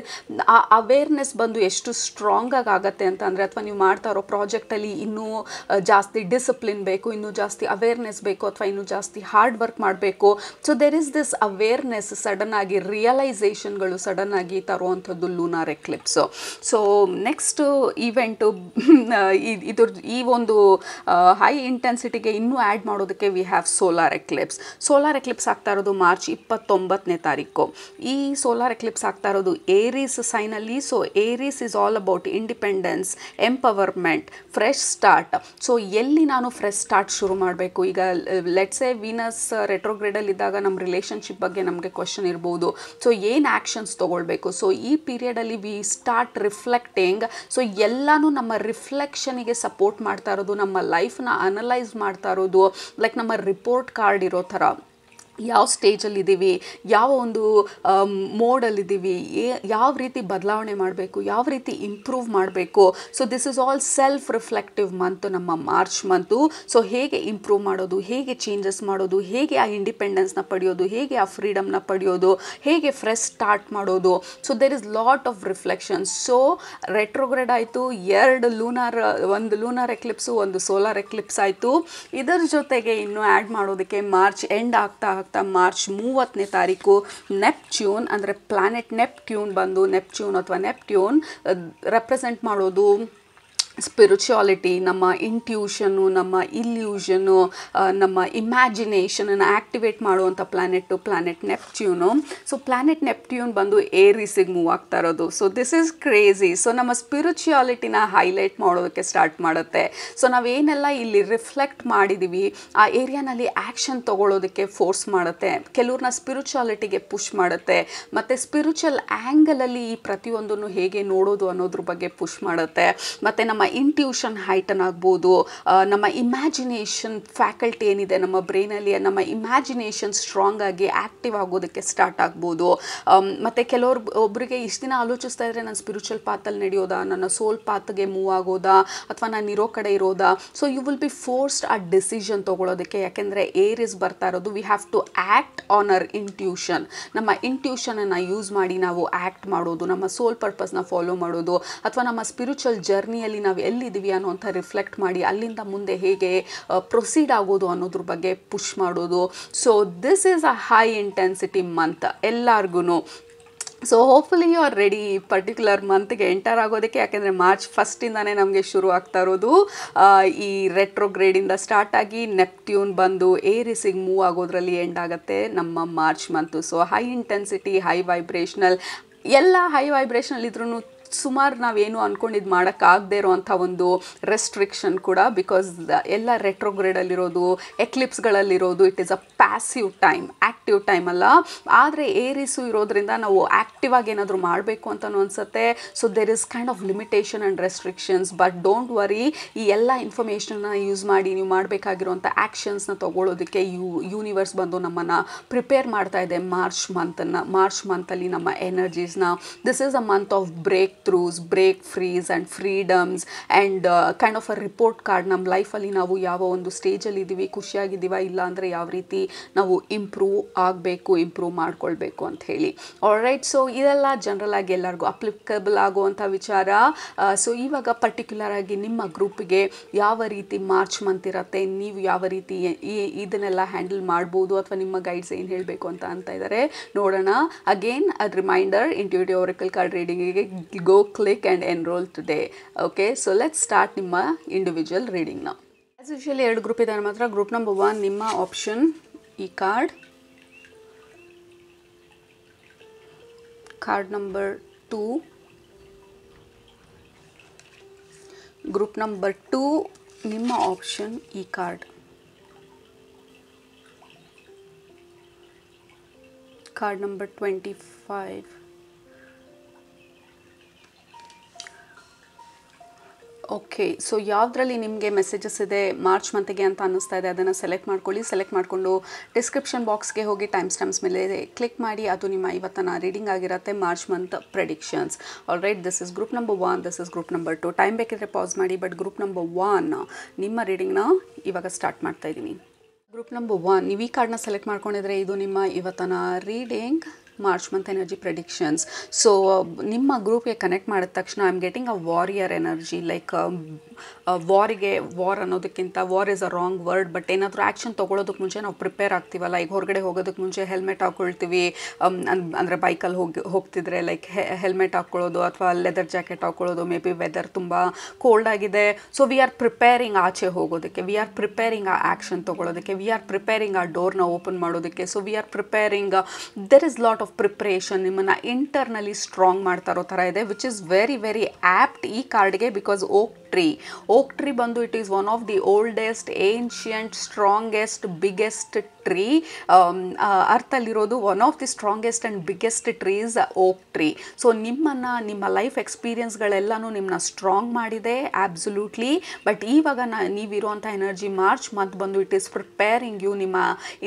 ಆ ಅವೇರ್ನೆಸ್ ಬಂದು ಎಷ್ಟು ಸ್ಟ್ರಾಂಗಾಗಿ ಆಗುತ್ತೆ ಅಂತಂದರೆ, ಅಥವಾ ನೀವು ಮಾಡ್ತಾ ಇರೋ ಪ್ರಾಜೆಕ್ಟಲ್ಲಿ ಇನ್ನೂ ಜಾಸ್ತಿ ಡಿಸಿಪ್ಲಿನ್ ಬೇಕು, ಇನ್ನೂ ಜಾಸ್ತಿ ಅವೇರ್ನೆಸ್ ಬೇಕು, ಅಥವಾ ಇನ್ನೂ ಜಾಸ್ತಿ ಹಾರ್ಡ್ ವರ್ಕ್ ಮಾಡಬೇಕು. So there is this awareness, ಸಡನ್ನಾಗಿ ರಿಯಲೈಸೇಷನ್ಗಳು ಸಡನ್ನಾಗಿ ತರುವಂಥದ್ದು ಲೂನಾರ್ ಎಕ್ಲಿಪ್ಸು. ಸೊ ನೆಕ್ಸ್ಟ್ ಈವೆಂಟು ಈ ಒಂದು ಹೈ ಇಂಟೆನ್ಸಿಟಿಗೆ ಇನ್ನೂ ಆ್ಯಡ್ ಮಾಡೋದಕ್ಕೆ we have solar Eclipse. Solar eclipse ಆಗ್ತಾ ಇರೋದು ಮಾರ್ಚ್ 29 9ನೇ ತಾರೀಕು. ಈ ಸೋಲಾರ್ ಎಕ್ಲಿಪ್ಸ್ ಆಗ್ತಾ ಇರೋದು ಏರೀಸ್ ಸೈನಲ್ಲಿ. So Aries is all about independence, empowerment, fresh start. So ಎಲ್ಲಿ ನಾನು ಫ್ರೆಶ್ ಸ್ಟಾರ್ಟ್ ಶುರು ಮಾಡಬೇಕು? ಈಗ ಲೆಟ್ಸೆ ವೀನಸ್ ರೆಟ್ರೋಗ್ರೇಡಲ್ಲಿದ್ದಾಗ ನಮ್ಮ ರಿಲೇಷನ್ಶಿಪ್ ಬಗ್ಗೆ ನಮಗೆ ಕ್ವಶನ್ ಇರ್ಬೋದು. ಸೊ ಏನು ಆ್ಯಕ್ಷನ್ಸ್ ತೊಗೊಳ್ಬೇಕು? ಸೊ ಈ ಪೀರಿಯಡಲ್ಲಿ ವಿ ಸ್ಟಾರ್ಟ್ ರಿಫ್ಲೆಕ್ಟಿಂಗ್. ಸೊ ಎಲ್ಲನೂ ನಮ್ಮ ರಿಫ್ಲೆಕ್ಷನಿಗೆ ಸಪೋರ್ಟ್ ಮಾಡ್ತಾ ಇರೋದು, ನಮ್ಮ ಲೈಫ್ನ ಅನಲೈಸ್ ಮಾಡ್ತಾ ಇರೋದು, ಲೈಕ್ ನಮ್ಮ ರಿಪೋರ್ಟ್ ಕಾರ್ಡ್ ಇರೋ ಥರ. ಯಾವ ಸ್ಟೇಜಲ್ಲಿದ್ದೀವಿ, ಯಾವ ಒಂದು ಮೋಡಲ್ಲಿದ್ದೀವಿ, ಯಾವ ರೀತಿ ಬದಲಾವಣೆ ಮಾಡಬೇಕು, ಯಾವ ರೀತಿ ಇಂಪ್ರೂವ್ ಮಾಡಬೇಕು. So this is all self reflective month, ನಮ್ಮ ಮಾರ್ಚ್ ಮಂತು. ಸೊ ಹೇಗೆ ಇಂಪ್ರೂವ್ ಮಾಡೋದು, ಹೇಗೆ ಚೇಂಜಸ್ ಮಾಡೋದು, ಹೇಗೆ ಆ ಇಂಡಿಪೆಂಡೆನ್ಸ್ನ ಪಡೆಯೋದು, ಹೇಗೆ ಆ ಫ್ರೀಡಮ್ನ ಪಡೆಯೋದು, ಹೇಗೆ ಫ್ರೆಶ್ ಸ್ಟಾರ್ಟ್ ಮಾಡೋದು. So there is lot of reflections. So retrograde ಆಯಿತು, ಒಂದು ಲೂನಾರ್ ಎಕ್ಲಿಪ್ಸು, ಒಂದು ಸೋಲಾರ್ ಎಕ್ಲಿಪ್ಸ್ ಆಯಿತು. ಇದರ ಜೊತೆಗೆ ಇನ್ನು ಆ್ಯಡ್ ಮಾಡೋದಕ್ಕೆ ಮಾರ್ಚ್ ಎಂಡ್ ಆಗ್ತಾ ಮಾರ್ಚ್ 30ನೇ ತಾರೀಕು ನೆಪ್ಟ್ಯೂನ್, ಅಂದರೆ ಪ್ಲಾನೆಟ್ ನೆಪ್ಟ್ಯೂನ್ ಬಂದು, ನೆಪ್ಟ್ಯೂನ್ ಅಥವಾ ನೆಪ್ಟ್ಯೂನ್ ರೆಪ್ರೆಸೆಂಟ್ ಮಾಡೋದು ಸ್ಪಿರಿಚುಯಾಲಿಟಿ, ನಮ್ಮ ಇಂಟ್ಯೂಷನ್ನು, ನಮ್ಮ ಇಲ್ಯೂಷನ್ನು, ನಮ್ಮ ಇಮ್ಯಾಜಿನೇಷನನ್ನು ಆ್ಯಕ್ಟಿವೇಟ್ ಮಾಡುವಂಥ ಪ್ಲಾನೆಟ್ ನೆಪ್ಟ್ಯೂನು. ಸೊ ಪ್ಲಾನೆಟ್ ನೆಪ್ಟ್ಯೂನ್ ಬಂದು ಏರೀಸಿಗೆ ಮೂವ್ ಆಗ್ತಾ ಇರೋದು. So this is crazy. So ನಮ್ಮ ಸ್ಪಿರಿಚುಯಾಲಿಟಿನ ಹೈಲೈಟ್ ಮಾಡೋದಕ್ಕೆ ಸ್ಟಾರ್ಟ್ ಮಾಡುತ್ತೆ. ಸೊ ನಾವೇನೆಲ್ಲ ಇಲ್ಲಿ ರಿಫ್ಲೆಕ್ಟ್ ಮಾಡಿದ್ದೀವಿ ಆ ಏರಿಯಾನಲ್ಲಿ ಆ್ಯಕ್ಷನ್ ತೊಗೊಳ್ಳೋದಕ್ಕೆ ಫೋರ್ಸ್ ಮಾಡುತ್ತೆ. ಕೆಲವ್ರನ್ನ ಸ್ಪಿರಿಚುಯಾಲಿಟಿಗೆ ಪುಷ್ ಮಾಡುತ್ತೆ. ಮತ್ತು ಸ್ಪಿರಿಚುವಲ್ ಆ್ಯಂಗಲಲ್ಲಿ ಈ ಪ್ರತಿಯೊಂದನ್ನು ಹೇಗೆ ನೋಡೋದು ಅನ್ನೋದ್ರ ಬಗ್ಗೆ ಪುಷ್ ಮಾಡುತ್ತೆ. ಮತ್ತು ನಮ್ಮ ಇಂಟ್ಯೂಷನ್ ಹೈಟನ್ ಆಗ್ಬೋದು, ನಮ್ಮ ಇಮ್ಯಾಜಿನೇಷನ್ ಫ್ಯಾಕಲ್ಟಿ ಏನಿದೆ ನಮ್ಮ ಬ್ರೈನಲ್ಲಿ, ನಮ್ಮ ಇಮ್ಯಾಜಿನೇಷನ್ ಸ್ಟ್ರಾಂಗ್ ಆಗಿ ಆ್ಯಕ್ಟಿವ್ ಆಗೋದಕ್ಕೆ ಸ್ಟಾರ್ಟ್ ಆಗ್ಬೋದು. ಮತ್ತು ಒಬ್ಬರಿಗೆ ಇಷ್ಟು ದಿನ ಆಲೋಚಿಸ್ತಾ ಇದ್ದರೆ ನಾನು ಸ್ಪಿರಿಚುವಲ್ ಪಾತಲ್ಲಿ ನಡೆಯೋದಾ, ನನ್ನ ಸೋಲ್ ಪಾತ್ಗೆ ಮೂವ್ ಆಗೋದಾ, ಅಥವಾ ನಾನು ಇರೋ ಕಡೆ ಇರೋದಾ. So you will be forced ಆ ಡಿಸಿಷನ್ ತೊಗೊಳೋದಕ್ಕೆ. ಯಾಕೆಂದರೆ ಏರಿಸ್ ಬರ್ತಾ ಇರೋದು, we have to act on our intuition. ನಮ್ಮ ಇಂಟ್ಯೂಷನನ್ನು ಯೂಸ್ ಮಾಡಿ ನಾವು ಆ್ಯಕ್ಟ್ ಮಾಡೋದು, ನಮ್ಮ ಸೋಲ್ ಪರ್ಪಸ್ನ ಫಾಲೋ ಮಾಡೋದು, ಅಥವಾ ನಮ್ಮ ಸ್ಪಿರಿಚುವಲ್ ಜರ್ನಿಯಲ್ಲಿ ನಾವು ಎಲ್ಲಿದ್ದೀವಿ ಅನ್ನೋಂಥ ರಿಫ್ಲೆಕ್ಟ್ ಮಾಡಿ ಅಲ್ಲಿಂದ ಮುಂದೆ ಹೇಗೆ ಪ್ರೊಸೀಡ್ ಆಗೋದು ಅನ್ನೋದ್ರ ಬಗ್ಗೆ ಪುಷ್ ಮಾಡೋದು. So this is a high intensity month ಎಲ್ಲರಿಗೂ. So hopefully you are ready ಈ ಪರ್ಟಿಕ್ಯುಲರ್ ಮಂತ್ಗೆ ಎಂಟರ್ ಆಗೋದಕ್ಕೆ. ಯಾಕೆಂದರೆ ಮಾರ್ಚ್ ಫಸ್ಟಿಂದಾನೇ ನಮಗೆ ಶುರು ಆಗ್ತಾ ಇರೋದು. ಈ ರೆಟ್ರೋಗ್ರೇಡಿಂದ ಸ್ಟಾರ್ಟ್ ಆಗಿ ನೆಪ್ಟ್ಯೂನ್ ಬಂದು ಏರಿಸಿಗೆ ಮೂವ್ ಆಗೋದ್ರಲ್ಲಿ ಎಂಡ್ ಆಗುತ್ತೆ ನಮ್ಮ March month. So high intensity, high vibrational, ಎಲ್ಲ ಹೈ ವೈಬ್ರೇಷನಲ್ ಇದ್ರೂ ಸುಮಾರು ನಾವೇನು ಅಂದ್ಕೊಂಡಿದ್ದು ಮಾಡೋಕ್ಕಾಗದೇ ಇರೋವಂಥ ಒಂದು ರೆಸ್ಟ್ರಿಕ್ಷನ್ ಕೂಡ. ಬಿಕಾಸ್ ಎಲ್ಲ ರೆಟ್ರೋಗ್ರೇಡಲ್ಲಿರೋದು, ಎಕ್ಲಿಪ್ಸ್ಗಳಲ್ಲಿರೋದು, it is a passive time, active time ಅಲ್ಲ. ಆದರೆ ಏರಿಸು ಇರೋದ್ರಿಂದ ನಾವು ಆ್ಯಕ್ಟಿವ್ ಆಗಿ ಏನಾದರೂ ಮಾಡಬೇಕು ಅಂತಲೂ ಅನಿಸುತ್ತೆ. So there is kind of limitation and restrictions. But don't worry, ಈ ಎಲ್ಲ ಇನ್ಫಾರ್ಮೇಷನ್ನ ಯೂಸ್ ಮಾಡಿ ನೀವು ಮಾಡಬೇಕಾಗಿರುವಂಥ ಆ್ಯಕ್ಷನ್ಸ್ನ ತೊಗೊಳ್ಳೋದಕ್ಕೆ ಯೂನಿವರ್ಸ್ ಬಂದು ನಮ್ಮನ್ನು ಪ್ರಿಪೇರ್ ಮಾಡ್ತಾ ಇದೆ. ಮಾರ್ಚ್ ಮಂತಲ್ಲಿ ನಮ್ಮ ಎನರ್ಜೀಸ್ನ. This is a month of breakthroughs, break frees and freedoms and kind of a report card. ನಮ್ಮ ಲೈಫಲ್ಲಿ ನಾವು ಯಾವ ಒಂದು ಸ್ಟೇಜಲ್ಲಿ ಇದ್ದೀವಿ, ಖುಷಿಯಾಗಿದ್ದೀವ, ಇಲ್ಲ ಅಂದರೆ ಯಾವ ರೀತಿ ನಾವು ಇಂಪ್ರೂವ್ ಆಗಬೇಕು, ಇಂಪ್ರೂವ್ ಮಾಡ್ಕೊಳ್ಬೇಕು ಅಂತ ಹೇಳಿ. ಆಲ್ರೈಟ್, ಸೊ ಇದೆಲ್ಲ ಜನರಲ್ ಆಗಿ ಎಲ್ಲರಿಗೂ ಅಪ್ಲಿಕಬಲ್ ಆಗುವಂಥ ವಿಚಾರ. ಸೊ ಇವಾಗ ಪರ್ಟಿಕ್ಯುಲರ್ ಆಗಿ ನಿಮ್ಮ ಗ್ರೂಪಿಗೆ ಯಾವ ರೀತಿ ಮಾರ್ಚ್ ಮಂತ್ ಇರುತ್ತೆ, ನೀವು ಯಾವ ರೀತಿ ಇದನ್ನೆಲ್ಲ ಹ್ಯಾಂಡಲ್ ಮಾಡ್ಬೋದು, ಅಥವಾ ನಿಮ್ಮ ಗೈಡ್ಸ್ ಏನು ಹೇಳಬೇಕು ಅಂತ ಇದ್ದಾರೆ ನೋಡೋಣ. Again a reminder, intuitive oracle card ರೀಡಿಂಗಿಗೆ go click and enroll today. Okay, so let's start ನಿಮ್ಮ ಇಂಡಿವಿಜುವಲ್ ರೀಡಿಂಗ್ನ. ಆಸ್ ಯೂಶುವಲಿ 2 ಗ್ರೂಪ್ ಇದೆ ಮಾತ್ರ. ಗ್ರೂಪ್ ನಂಬರ್ 1 ನಿಮ್ಮ ಆಪ್ಷನ್ ಈ ಕಾರ್ಡ್ ನಂಬರ್ 2. ಗ್ರೂಪ್ ನಂಬರ್ 2 ನಿಮ್ಮ ಆಪ್ಷನ್ ಈ ಕಾರ್ಡ್ ನಂಬರ್ 25. ಓಕೆ, ಸೊ ಯಾವುದರಲ್ಲಿ ನಿಮಗೆ ಮೆಸೇಜಸ್ ಇದೆ ಮಾರ್ಚ್ ಮಂತಿಗೆ ಅಂತ ಅನ್ನಿಸ್ತಾ ಇದೆ ಅದನ್ನು ಸೆಲೆಕ್ಟ್ ಮಾಡ್ಕೊಳ್ಳಿ. ಸೆಲೆಕ್ಟ್ ಮಾಡಿಕೊಂಡು ಡಿಸ್ಕ್ರಿಪ್ಷನ್ ಬಾಕ್ಸ್ಗೆ ಹೋಗಿ ಟೈಮ್ ಸ್ಟ್ಯಾಂಪ್ಸ್ ಮೇಲೆ ಕ್ಲಿಕ್ ಮಾಡಿ. ಅದು ನಿಮ್ಮ ಇವತ್ತಿನ ರೀಡಿಂಗ್ ಆಗಿರುತ್ತೆ, March month predictions. All right, this is group number 1, this is group number 2. Time ಬೇಕಿದ್ರೆ ಪಾಸ್ ಮಾಡಿ. ಬಟ್ ಗ್ರೂಪ್ ನಂಬರ್ 1 ನಿಮ್ಮ ರೀಡಿಂಗ್ನ ಇವಾಗ ಸ್ಟಾರ್ಟ್ ಮಾಡ್ತಾ ಇದ್ದೀನಿ. ಗ್ರೂಪ್ ನಂಬರ್ 1 ನೀವು ಈ ಕಾರ್ಡ್ನ ಸೆಲೆಕ್ಟ್ ಮಾಡ್ಕೊಂಡಿದ್ರೆ ಇದು ನಿಮ್ಮ ಇವತ್ತಿನ reading. March month energy predictions. So ನಿಮ್ಮ ಗ್ರೂಪ್ಗೆ ಕನೆಕ್ಟ್ ಮಾಡಿದ ತಕ್ಷಣ I am getting a warrior energy. Like war ಅನ್ನೋದಕ್ಕಿಂತ war is a wrong word, but ಏನಾದರೂ ಆ್ಯಕ್ಷನ್ ತೊಗೊಳೋದಕ್ಕೆ ಮುಂಚೆ ನಾವು ಪ್ರಿಪೇರ್ ಆಗ್ತೀವಲ್ಲ. ಈಗ ಹೊರಗಡೆ ಹೋಗೋದಕ್ಕೆ ಮುಂಚೆ ಹೆಲ್ಮೆಟ್ ಹಾಕ್ಕೊಳ್ತೀವಿ, ಅಂದರೆ ಬೈಕಲ್ಲಿ ಹೋಗ್ತಿದ್ರೆ ಲೈಕ್ ಹೆಲ್ಮೆಟ್ ಹಾಕ್ಕೊಳ್ಳೋದು ಅಥವಾ ಲೆದರ್ ಜಾಕೆಟ್ ಹಾಕ್ಕೊಳ್ಳೋದು. ಮೇ ಬಿ ವೆದರ್ ತುಂಬ ಕೋಲ್ಡ್ ಆಗಿದೆ, ಸೊ ವಿ ಆರ್ ಪ್ರಿಪೇರಿಂಗ್ ಆಚೆ ಹೋಗೋದಕ್ಕೆ, ವಿ ಆರ್ ಪ್ರಿಪೇರಿಂಗ್ ಆ ಆ್ಯಕ್ಷನ್ ತೊಗೊಳೋದಕ್ಕೆ, ವಿ ಆರ್ ಪ್ರಿಪೇರಿಂಗ್ ಆ ಡೋರ್ನ ಓಪನ್ ಮಾಡೋದಕ್ಕೆ. So we are preparing, there is lot of preparation. ನಿಮ್ಮನ್ನು ಇಂಟರ್ನಲಿ ಸ್ಟ್ರಾಂಗ್ ಮಾಡ್ತಾ ಇರೋ ಥರ ಇದೆ, which is very very apt ಈ ಕಾರ್ಡ್ಗೆ. ಬಿಕಾಸ್ ಓಕ್ ಟ್ರೀ ಬಂದು it is one of the oldest, ancient, strongest, biggest tree. ಅರ್ಥಲ್ಲಿರೋದು one of the strongest and biggest trees oak tree. So ನಿಮ್ಮ ಲೈಫ್ ಎಕ್ಸ್ಪೀರಿಯನ್ಸ್ಗಳೆಲ್ಲನೂ ನಿಮ್ಮನ್ನ ಸ್ಟ್ರಾಂಗ್ ಮಾಡಿದೆ, ಆಬ್ಸಲ್ಯೂಟ್ಲಿ. ಬಟ್ ಇವಾಗ ನೀವಿರುವಂಥ ಎನರ್ಜಿ ಮಾರ್ಚ್ ಮಂತ್ ಬಂದು ಇಟ್ ಈಸ್ ಪ್ರಿಪೇರಿಂಗ್ ಯು. ನಿಮ್ಮ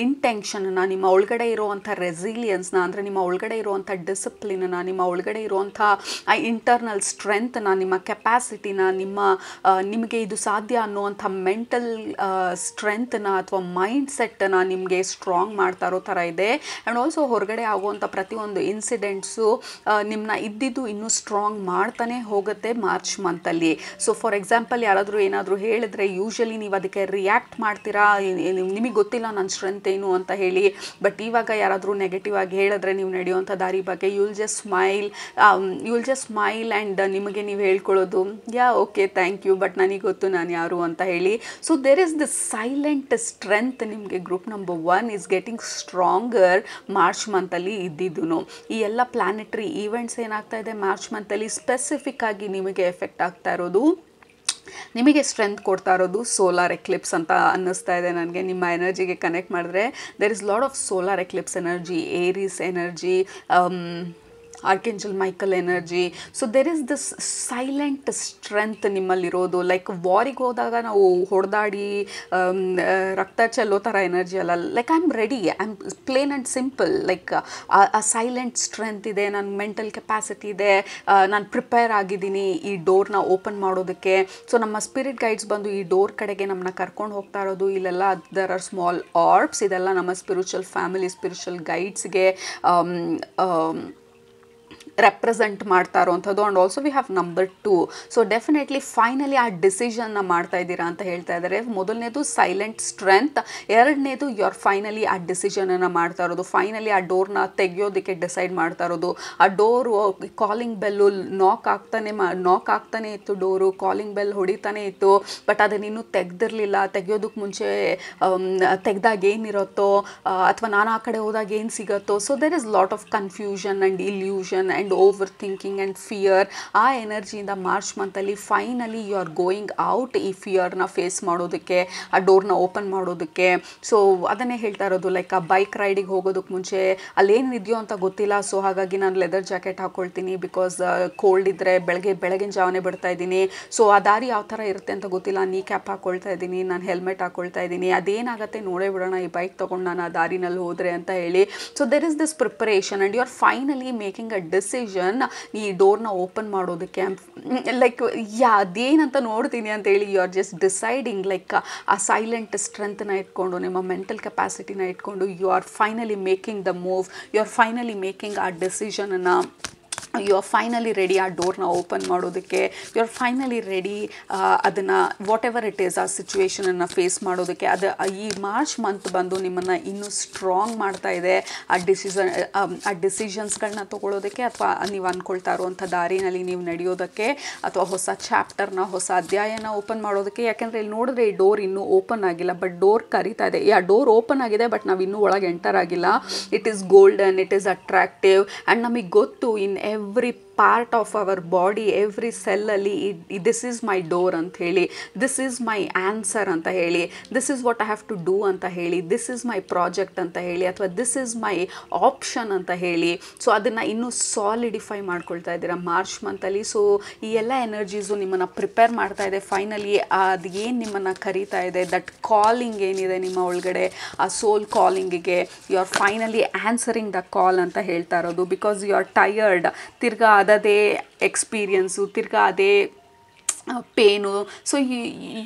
ಇಂಟೆನ್ಷನ್ನ, ನಿಮ್ಮ ಒಳಗಡೆ ಇರುವಂಥ ರೆಸಿಲಿಯನ್ಸ್ನ, ಅಂದರೆ ನಿಮ್ಮ ಒಳಗಡೆ ಇರುವಂಥ ಡಿಸಿಪ್ಲಿನನ್ನ, ನಿಮ್ಮ ಒಳಗಡೆ ಇರುವಂಥ ಇಂಟರ್ನಲ್ ಸ್ಟ್ರೆಂತ್ನ, ನಿಮ್ಮ ಕೆಪಾಸಿಟಿನ, ನಿಮಗೆ ಇದು ಸಾಧ್ಯ ಅನ್ನುವಂಥ ಮೆಂಟಲ್ ಸ್ಟ್ರೆಂತ್ನ ಅಥವಾ ಮೈಂಡ್ ಸೆಟ್ಟನ್ನು ನಿಮಗೆ ಸ್ಟ್ರಾಂಗ್ ಮಾಡ್ತಾ ಇರೋ ಥರ ಇದೆ. ಆ್ಯಂಡ್ ಆಲ್ಸೋ ಹೊರಗಡೆ ಆಗುವಂಥ ಪ್ರತಿಯೊಂದು ಇನ್ಸಿಡೆಂಟ್ಸು ನಿಮ್ಮನ್ನ ಇದ್ದಿದ್ದು ಇನ್ನೂ ಸ್ಟ್ರಾಂಗ್ ಮಾಡ್ತಾನೆ ಹೋಗುತ್ತೆ ಮಾರ್ಚ್ ಮಂತಲ್ಲಿ. ಸೊ ಫಾರ್ ಎಕ್ಸಾಂಪಲ್ ಯಾರಾದರೂ ಏನಾದರೂ ಹೇಳಿದ್ರೆ ಯೂಶಲಿ ನೀವು ಅದಕ್ಕೆ ರಿಯಾಕ್ಟ್ ಮಾಡ್ತೀರಾ, ನಿಮಗೆ ಗೊತ್ತಿಲ್ಲ ನನ್ನ ಸ್ಟ್ರೆಂತ್ ಏನು ಅಂತ ಹೇಳಿ. ಬಟ್ ಇವಾಗ ಯಾರಾದರೂ ನೆಗೆಟಿವ್ ಆಗಿ ಹೇಳಿದ್ರೆ ನೀವು ನಡೆಯುವಂಥ ದಾರಿ ಬಗ್ಗೆ you will just smile and ನಿಮಗೆ ನೀವು ಹೇಳ್ಕೊಳ್ಳೋದು ಓಕೆ ಥ್ಯಾಂಕ್ ಯು, ಬಟ್ ನನಗೆ ಗೊತ್ತು ನಾನು ಯಾರು ಅಂತ ಹೇಳಿ. So there is the silent strength. ನಿಮಗೆ group number 1 is getting stronger March ಮಂತಲ್ಲಿ ಇದ್ದಿದ್ದು. ಈ ಎಲ್ಲ ಪ್ಲಾನೆಟರಿ ಈವೆಂಟ್ಸ್ ಏನಾಗ್ತಾ ಇದೆ ಮಾರ್ಚ್ ಮಂತಲ್ಲಿ ಸ್ಪೆಸಿಫಿಕ್ ಆಗಿ ನಿಮಗೆ ಎಫೆಕ್ಟ್ ಆಗ್ತಾ ಇರೋದು, ನಿಮಗೆ ಸ್ಟ್ರೆಂತ್ ಕೊಡ್ತಾ ಇರೋದು ಸೋಲಾರ್ ಎಕ್ಲಿಪ್ಸ್ ಅಂತ ಅನ್ನಿಸ್ತಾ ಇದೆ ನನಗೆ. ನಿಮ್ಮ ಎನರ್ಜಿಗೆ ಕನೆಕ್ಟ್ ಮಾಡಿದ್ರೆ there is lot of solar eclipse energy, Aries energy, Archangel Michael energy. So there is this silent strength ನಿಮ್ಮಲ್ಲಿರೋದು. ಲೈಕ್ ವಾರಿಗೆ ಹೋದಾಗ ನಾವು ಹೊಡೆದಾಡಿ ರಕ್ತ ಚೆಲ್ಲೋ ಥರ ಎನರ್ಜಿ ಅಲ್ಲ. Like I am ready, I am plain and simple. Like ಆ ಸೈಲೆಂಟ್ ಸ್ಟ್ರೆಂತ್ ಇದೆ, ನನ್ನ ಮೆಂಟಲ್ ಕೆಪಾಸಿಟಿ ಇದೆ, ನಾನು ಪ್ರಿಪೇರ್ ಆಗಿದ್ದೀನಿ ಈ ಡೋರ್ನ ಓಪನ್ ಮಾಡೋದಕ್ಕೆ. ಸೊ ನಮ್ಮ ಸ್ಪಿರಿಟ್ ಗೈಡ್ಸ್ ಬಂದು ಈ ಡೋರ್ ಕಡೆಗೆ ನಮ್ಮನ್ನ ಕರ್ಕೊಂಡು ಹೋಗ್ತಾ ಇರೋದು. ಇಲ್ಲೆಲ್ಲ ದರ್ ಆರ್ ಸ್ಮಾಲ್ ಆರ್ಬ್ಸ್, ಇದೆಲ್ಲ ನಮ್ಮ ಸ್ಪಿರಿಚುವಲ್ ಫ್ಯಾಮಿಲಿ, ಸ್ಪಿರಿಚುವಲ್ ಗೈಡ್ಸ್ಗೆ ರೆಪ್ರೆಸೆಂಟ್ ಮಾಡ್ತಾ ಇರೋವಂಥದ್ದು. And also we have number 2. So definitely finally ಆ ಡಿಸಿಷನ್ನ ಮಾಡ್ತಾ ಇದ್ದೀರಾ ಅಂತ ಹೇಳ್ತಾ ಇದ್ದಾರೆ. ಮೊದಲನೇದು ಸೈಲೆಂಟ್ ಸ್ಟ್ರೆಂತ್, ಎರಡನೇದು ಯು ಆರ್ ಫೈನಲಿ ಆ ಡಿಸಿಷನನ್ನು ಮಾಡ್ತಾ ಇರೋದು, ಫೈನಲಿ ಆ ಡೋರ್ನ ತೆಗೆಯೋದಕ್ಕೆ ಡಿಸೈಡ್ ಮಾಡ್ತಾ ಇರೋದು. ಆ ಡೋರು ಕಾಲಿಂಗ್ ಬೆಲ್ಲು ನಾಕ್ ಆಗ್ತಾನೆ ಇತ್ತು, ಡೋರು ಕಾಲಿಂಗ್ ಬೆಲ್ ಹೊಡಿತಾನೆ ಇತ್ತು, ಬಟ್ ಅದನ್ನಿನ್ನೂ ತೆಗೆದಿರಲಿಲ್ಲ. ತೆಗೆಯೋದಕ್ಕೆ ಮುಂಚೆ ತೆಗೆದಾಗ ಏನಿರುತ್ತೋ ಅಥವಾ ನಾನು ಆ ಕಡೆ ಹೋದಾಗ ಏನು ಸಿಗುತ್ತೋ. So there is lot of confusion and illusion and over thinking and fear. ಆ ಎನರ್ಜಿಯಿಂದ ಮಾರ್ಚ್ ಮಂತಲ್ಲಿ finally you are going out ಈ ಫಿಯರ್ನ ಫೇಸ್ ಮಾಡೋದಕ್ಕೆ, ಆ ಡೋರ್ನ ಓಪನ್ ಮಾಡೋದಕ್ಕೆ. ಸೊ ಅದನ್ನೇ ಹೇಳ್ತಾ ಇರೋದು. ಲೈಕ್ ಆ ಬೈಕ್ ರೈಡಿಗೆ ಹೋಗೋದಕ್ಕೆ ಮುಂಚೆ ಅಲ್ಲೇನಿದೆಯೋ ಅಂತ ಗೊತ್ತಿಲ್ಲ, ಸೊ ಹಾಗಾಗಿ ನಾನು ಲೆದರ್ ಜಾಕೆಟ್ ಹಾಕ್ಕೊಳ್ತೀನಿ ಬಿಕಾಸ್ ಕೋಲ್ಡ್ ಇದ್ದರೆ ಬೆಳಗಿನ ಜಾವನೆ ಬಿಡ್ತಾ ಇದ್ದೀನಿ. ಸೊ ಆ ದಾರಿ ಯಾವ ಥರ ಇರುತ್ತೆ ಅಂತ ಗೊತ್ತಿಲ್ಲ, ನೀ ಕ್ಯಾಪ್ ಹಾಕ್ಕೊಳ್ತಾ ಇದ್ದೀನಿ, ನಾನು ಹೆಲ್ಮೆಟ್ ಹಾಕ್ಕೊಳ್ತಾ ಇದ್ದೀನಿ, ಅದೇನಾಗುತ್ತೆ ನೋಡೇ ಬಿಡೋಣ ಈ ಬೈಕ್ ತೊಗೊಂಡು ನಾನು ಆ ದಾರಿನಲ್ಲಿ ಹೋದರೆ ಅಂತ ಹೇಳಿ. So there is this preparation and you are finally making a decision ಈ ಡೋರ್ನ ಓಪನ್ ಮಾಡೋದಕ್ಕೆ. ಲೈಕ್ ಅದೇನಂತ ನೋಡ್ತೀನಿ ಅಂತ ಹೇಳಿ you are just deciding. Like ಆ ಸೈಲೆಂಟ್ ಸ್ಟ್ರೆಂತ್ನ ಇಟ್ಕೊಂಡು, ನಿಮ್ಮ ಮೆಂಟಲ್ ಕೆಪಾಸಿಟಿನ ಇಟ್ಕೊಂಡು you are finally making the move, you are finally making ಆ ಡಿಸಿಷನನ್ನು. ಯು ಆರ್ ಫೈನಲಿ ರೆಡಿ ಆ ಡೋರ್ನ ಓಪನ್ ಮಾಡೋದಕ್ಕೆ. ಯು ಆರ್ ಫೈನಲಿ ರೆಡಿ ಅದನ್ನು ವಾಟ್ ಎವರ್ ಇಟ್ ಈಸ್ ಆ ಸಿಚುವೇಶನನ್ನು ಫೇಸ್ ಮಾಡೋದಕ್ಕೆ. ಈ ಮಾರ್ಚ್ ಮಂತ್ ಬಂದು ನಿಮ್ಮನ್ನು ಇನ್ನೂ ಸ್ಟ್ರಾಂಗ್ ಮಾಡ್ತಾ ಇದೆ ಆ ಡಿಸಿಷನ್ಸ್ಗಳನ್ನ ತೊಗೊಳೋದಕ್ಕೆ, ಅಥವಾ ನೀವು ಅಂದ್ಕೊಳ್ತಾ ಇರುವಂಥ ದಾರಿನಲ್ಲಿ ನೀವು ನಡೆಯೋದಕ್ಕೆ, ಅಥವಾ ಹೊಸ ಚಾಪ್ಟರ್ನ, ಹೊಸ ಅಧ್ಯಾಯನ ಓಪನ್ ಮಾಡೋದಕ್ಕೆ. ಯಾಕೆಂದರೆ ಇಲ್ಲಿ ನೋಡಿದ್ರೆ ಈ ಡೋರ್ ಇನ್ನೂ ಓಪನ್ ಆಗಿಲ್ಲ, ಬಟ್ ಡೋರ್ ಕರೀತಾ ಇದೆ. ಡೋರ್ ಓಪನ್ ಆಗಿದೆ, ಬಟ್ ನಾವು ಇನ್ನೂ ಒಳಗೆ ಎಂಟರ್ ಆಗಿಲ್ಲ. It is golden, it is attractive and ನಮಗೆ ಗೊತ್ತು in every part of our body, every ಸೆಲ್ಲಲ್ಲಿ ದಿಸ್ ಈಸ್ ಮೈ ಡೋರ್ ಅಂತ ಹೇಳಿ, ದಿಸ್ ಈಸ್ ಮೈ ಆನ್ಸರ್ ಅಂತ ಹೇಳಿ, this is what I have to do ಅಂತ ಹೇಳಿ, ದಿಸ್ ಈಸ್ ಮೈ ಪ್ರಾಜೆಕ್ಟ್ ಅಂತ ಹೇಳಿ, ಅಥವಾ ದಿಸ್ ಈಸ್ ಮೈ ಆಪ್ಷನ್ ಅಂತ ಹೇಳಿ. ಸೊ ಅದನ್ನು ಇನ್ನೂ ಸಾಲಿಡಿಫೈ ಮಾಡ್ಕೊಳ್ತಾ ಇದ್ದೀರಾ ಮಾರ್ಚ್ ಮಂತಲ್ಲಿ. ಸೊ ಈ ಎಲ್ಲ ಎನರ್ಜೀಸು ನಿಮ್ಮನ್ನು ಪ್ರಿಪೇರ್ ಮಾಡ್ತಾ ಇದೆ. ಫೈನಲಿ ಅದು ಏನು ನಿಮ್ಮನ್ನು ಕರೀತಾ ಇದೆ, ದಟ್ ಕಾಲಿಂಗ್ ಏನಿದೆ ನಿಮ್ಮ ಒಳಗಡೆ, ಆ ಸೋಲ್ ಕಾಲಿಂಗಿಗೆ you are finally answering the call ಅಂತ ಹೇಳ್ತಾ ಇರೋದು. ಬಿಕಾಸ್ ಯು ಆರ್ ಟಯರ್ಡ್, ತಿರ್ಗಾ ಅದೇ ಎಕ್ಸ್ಪೀರಿಯನ್ಸು, ತಿರ್ಗಾ ಅದೇ pain. So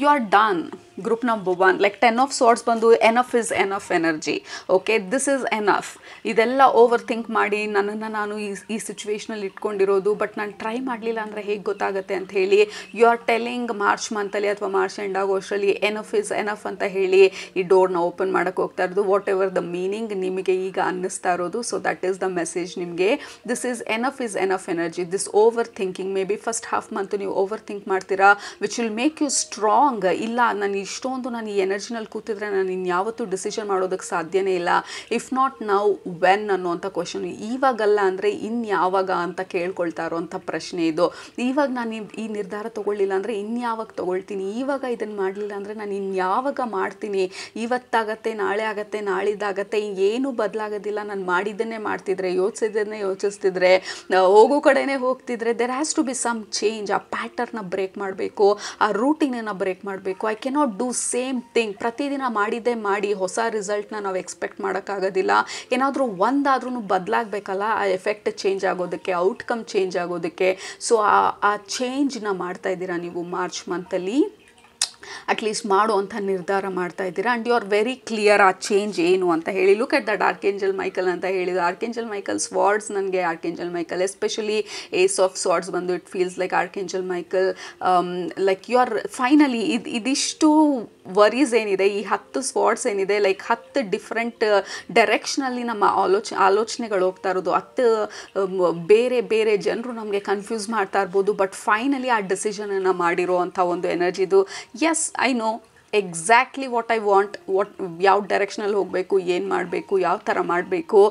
you are done, group number 1 like 10 of sorts ಬಂದು enough is enough energy. Okay, this is enough. ಇದೆಲ್ಲ ಓವರ್ ಥಿಂಕ್ ಮಾಡಿ ನನ್ನನ್ನು ನಾನು ಈ ಸಿಚುವೇಶನಲ್ಲಿ ಇಟ್ಕೊಂಡಿರೋದು, ಬಟ್ ನಾನು ಟ್ರೈ ಮಾಡಲಿಲ್ಲ ಅಂದರೆ ಹೇಗೆ ಗೊತ್ತಾಗುತ್ತೆ ಅಂತ ಹೇಳಿ ಯು ಆರ್ ಟೆಲಿಂಗ್ ಮಾರ್ಚ್ ಮಂತಲ್ಲಿ ಅಥವಾ ಮಾರ್ಚ್ ಎಂಡ್ ಆಗೋ ಅಷ್ಟರಲ್ಲಿ ಎನಫ್ ಇಸ್ ಎನಫ್ ಅಂತ ಹೇಳಿ ಈ ಡೋರ್ನ ಓಪನ್ ಮಾಡೋಕ್ಕೆ ಹೋಗ್ತಾ ಇರೋದು. ವಾಟ್ ಎವರ್ ದ ಮೀನಿಂಗ್ ನಿಮಗೆ ಈಗ ಅನ್ನಿಸ್ತಾ ಇರೋದು, so that is the message ನಿಮಗೆ. This is enough energy. This over thinking maybe first half month ನೀವು ಓವರ್ ಥಿಂಕ್ ಮಾಡ್ತೀರಾ, which will make you strong. ಇಲ್ಲ, ನಾನು ಈ ಎನರ್ಜಿನಲ್ಲಿ ಕೂತಿದ್ರೆ ನಾನು ಇನ್ಯಾವತ್ತೂ ಡಿಸಿಷನ್ ಮಾಡೋದಕ್ಕೆ ಸಾಧ್ಯನೇ ಇಲ್ಲ. ಇಫ್ ನಾಟ್ ನೌ ವೆನ್ ಅನ್ನೋಂಥ ಕ್ವಶನ್. ಇವಾಗಲ್ಲ ಅಂದರೆ ಇನ್ಯಾವಾಗ ಅಂತ ಕೇಳ್ಕೊಳ್ತಾ ಇರೋವಂಥ ಪ್ರಶ್ನೆ ಇದು. ಇವಾಗ ನಾನು ಈ ನಿರ್ಧಾರ ತೊಗೊಳ್ಳಿಲ್ಲ ಅಂದರೆ ಇನ್ಯಾವಾಗ ತೊಗೊಳ್ತೀನಿ, ಇವಾಗ ಇದನ್ನು ಮಾಡಲಿಲ್ಲ ಅಂದರೆ ನಾನು ಇನ್ಯಾವಾಗ ಮಾಡ್ತೀನಿ, ಇವತ್ತಾಗತ್ತೆ, ನಾಳೆ ಆಗುತ್ತೆ, ನಾಳಿದ್ದಾಗತ್ತೆ, ಏನೂ ಬದಲಾಗೋದಿಲ್ಲ, ನಾನು ಮಾಡಿದ್ದನ್ನೇ ಮಾಡ್ತಿದ್ರೆ, ಯೋಚಿಸಿದ್ದನ್ನೇ ಯೋಚಿಸ್ತಿದ್ರೆ, ಹೋಗೋ ಕಡೆನೇ ಹೋಗ್ತಿದ್ರೆ, there has to be some change. ಆ ಪ್ಯಾಟರ್ನ ಬ್ರೇಕ್ ಮಾಡಬೇಕು, ಆ ರೂಟೀನನ್ನು ಬ್ರೇಕ್ ಮಾಡಬೇಕು. I cannot do same thing. ಪ್ರತಿದಿನ ಮಾಡಿದ್ದೇ ಮಾಡಿ ಹೊಸ ರಿಸಲ್ಟ್ನ ನಾವು ಎಕ್ಸ್ಪೆಕ್ಟ್ ಮಾಡೋಕ್ಕಾಗೋದಿಲ್ಲ. ಏನಾದರೂ ಒಂದಾದ್ರೂ ಬದಲಾಗಬೇಕಲ್ಲ ಆ ಎಫೆಕ್ಟ್ ಚೇಂಜ್ ಆಗೋದಕ್ಕೆ, ಔಟ್ಕಮ್ ಚೇಂಜ್ ಆಗೋದಕ್ಕೆ. ಸೊ ಆ ಚೇಂಜ್ನ ಮಾಡ್ತಾ ಇದ್ದೀರಾ ನೀವು ಮಾರ್ಚ್ ಮಂತಲ್ಲಿ, ಅಟ್ಲೀಸ್ಟ್ ಮಾಡುವಂಥ ನಿರ್ಧಾರ ಮಾಡ್ತಾ ಇದ್ದೀರಾ. And you are very clear ಆ ಚೇಂಜ್ ಏನು ಅಂತ ಹೇಳಿ. Look at that Archangel Michael ಅಂತ ಹೇಳಿದ್ರು. ಆರ್ಕೇಂಜಲ್ ಮೈಕಲ್ ಸ್ವಾರ್ಡ್ಸ್, ನನಗೆ Archangel Michael especially ace of swords ಬಂದು it feels like Archangel Michael like you are finally ಇದಿಷ್ಟು ವರೀಸ್ ಏನಿದೆ, ಈ 10 ಸ್ವಾರ್ಡ್ಸ್ ಏನಿದೆ, ಲೈಕ್ 10 ಡಿಫ್ರೆಂಟ್ ಡೈರೆಕ್ಷನಲ್ಲಿ ನಮ್ಮ ಆಲೋಚನೆಗಳು ಹೋಗ್ತಾ ಇರೋದು. 10 ಬೇರೆ ಬೇರೆ ಜನರು ನಮಗೆ ಕನ್ಫ್ಯೂಸ್ ಮಾಡ್ತಾ ಇರ್ಬೋದು, ಬಟ್ ಫೈನಲಿ ಆ ಡಿಸಿಷನನ್ನು ಮಾಡಿರೋ ಅಂಥ ಒಂದು ಎನರ್ಜಿದು. Yes, I know exactly what I want, ಯಾವ ಡೈರೆಕ್ಷನಲ್ಲಿ ಹೋಗಬೇಕು, ಏನು ಮಾಡಬೇಕು, ಯಾವ ಥರ ಮಾಡಬೇಕು.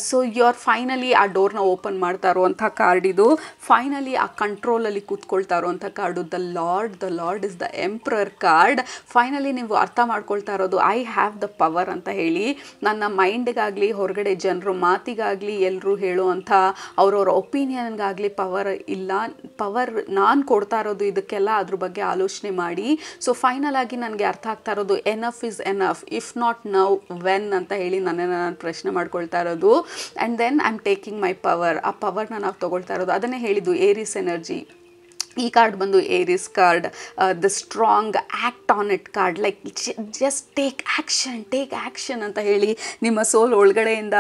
ಸೊ ಯು ಆರ್ ಫೈನಲಿ ಆ ಡೋರ್ನ ಓಪನ್ ಮಾಡ್ತಾ ಇರುವಂಥ ಕಾರ್ಡ್ ಇದು. ಫೈನಲಿ ಆ ಕಂಟ್ರೋಲಲ್ಲಿ ಕೂತ್ಕೊಳ್ತಾ ಇರುವಂಥ card the lord is the emperor card. Finally ನೀವು ಅರ್ಥ ಮಾಡ್ಕೊಳ್ತಾ ಇರೋದು ಐ ಹ್ಯಾವ್ ದ ಪವರ್ ಅಂತ ಹೇಳಿ. ನನ್ನ ಮೈಂಡ್ಗಾಗಲಿ ಹೊರಗಡೆ ಜನರು ಮಾತಿಗಾಗಲಿ ಎಲ್ಲರೂ ಹೇಳುವಂಥ ಅವ್ರವ್ರ ಒಪಿನಿಯನ್ಗಾಗಲಿ ಪವರ್ ಇಲ್ಲ. ಪವರ್ ನಾನು ಕೊಡ್ತಾ ಇರೋದು ಇದಕ್ಕೆಲ್ಲ ಅದ್ರ ಬಗ್ಗೆ ಆಲೋಚನೆ ಮಾಡಿ. ಸೊ ಫೈನಲ್ ಆಗಿ ನನಗೆ ಅರ್ಥ ಆಗ್ತಾ ಇರೋದು enough is enough, if not now when ಅಂತ ಹೇಳಿ ನನ್ನನ್ನು ನಾನು ಪ್ರಶ್ನೆ ಮಾಡ್ಕೊಳ್ತಾ ಇರೋದು. And then I am taking my power. ಆ ಪವರ್ನ ನಾವು ತೊಗೊಳ್ತಾ ಇರೋದು, ಅದನ್ನೇ ಹೇಳಿದ್ದು ಏರಿಸ್ ಎನರ್ಜಿ. ಈ ಕಾರ್ಡ್ ಬಂದು Aries card, the strong act on it card. Like just take action ಅಂತ ಹೇಳಿ ನಿಮ್ಮ ಸೋಲ್ ಒಳಗಡೆಯಿಂದ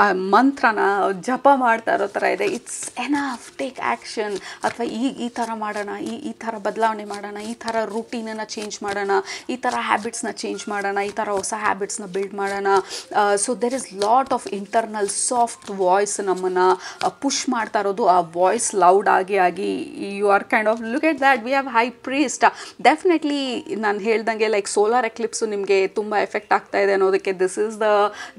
ಆ ಮಂತ್ರನ ಜಪ ಮಾಡ್ತಾ ಇರೋ ಥರ ಇದೆ. It's enough, take action. ಅಥವಾ ಈ ಥರ ಮಾಡೋಣ, ಈ ಥರ ಬದಲಾವಣೆ ಮಾಡೋಣ, ಈ ಥರ ರೂಟೀನನ್ನು ಚೇಂಜ್ ಮಾಡೋಣ, ಈ ಥರ ಹ್ಯಾಬಿಟ್ಸ್ನ ಚೇಂಜ್ ಮಾಡೋಣ, ಈ ಥರ ಹೊಸ ಹ್ಯಾಬಿಟ್ಸ್ನ ಬಿಲ್ಡ್ ಮಾಡೋಣ. So there is lot of internal soft voice ನಮ್ಮನ್ನು ಪುಷ್ ಮಾಡ್ತಾ ಇರೋದು. ಆ ವಾಯ್ಸ್ ಲೌಡ್ ಆಗಿ you are kind of, look at that, we have high priest. Definitely ನಾನು ಹೇಳ್ದಂಗೆ ಲೈಕ್ ಸೋಲಾರ್ ಎಕ್ಲಿಪ್ಸು ನಿಮಗೆ ತುಂಬ ಎಫೆಕ್ಟ್ ಆಗ್ತಾ ಇದೆ ಅನ್ನೋದಕ್ಕೆ ದಿಸ್ ಈಸ್ ದ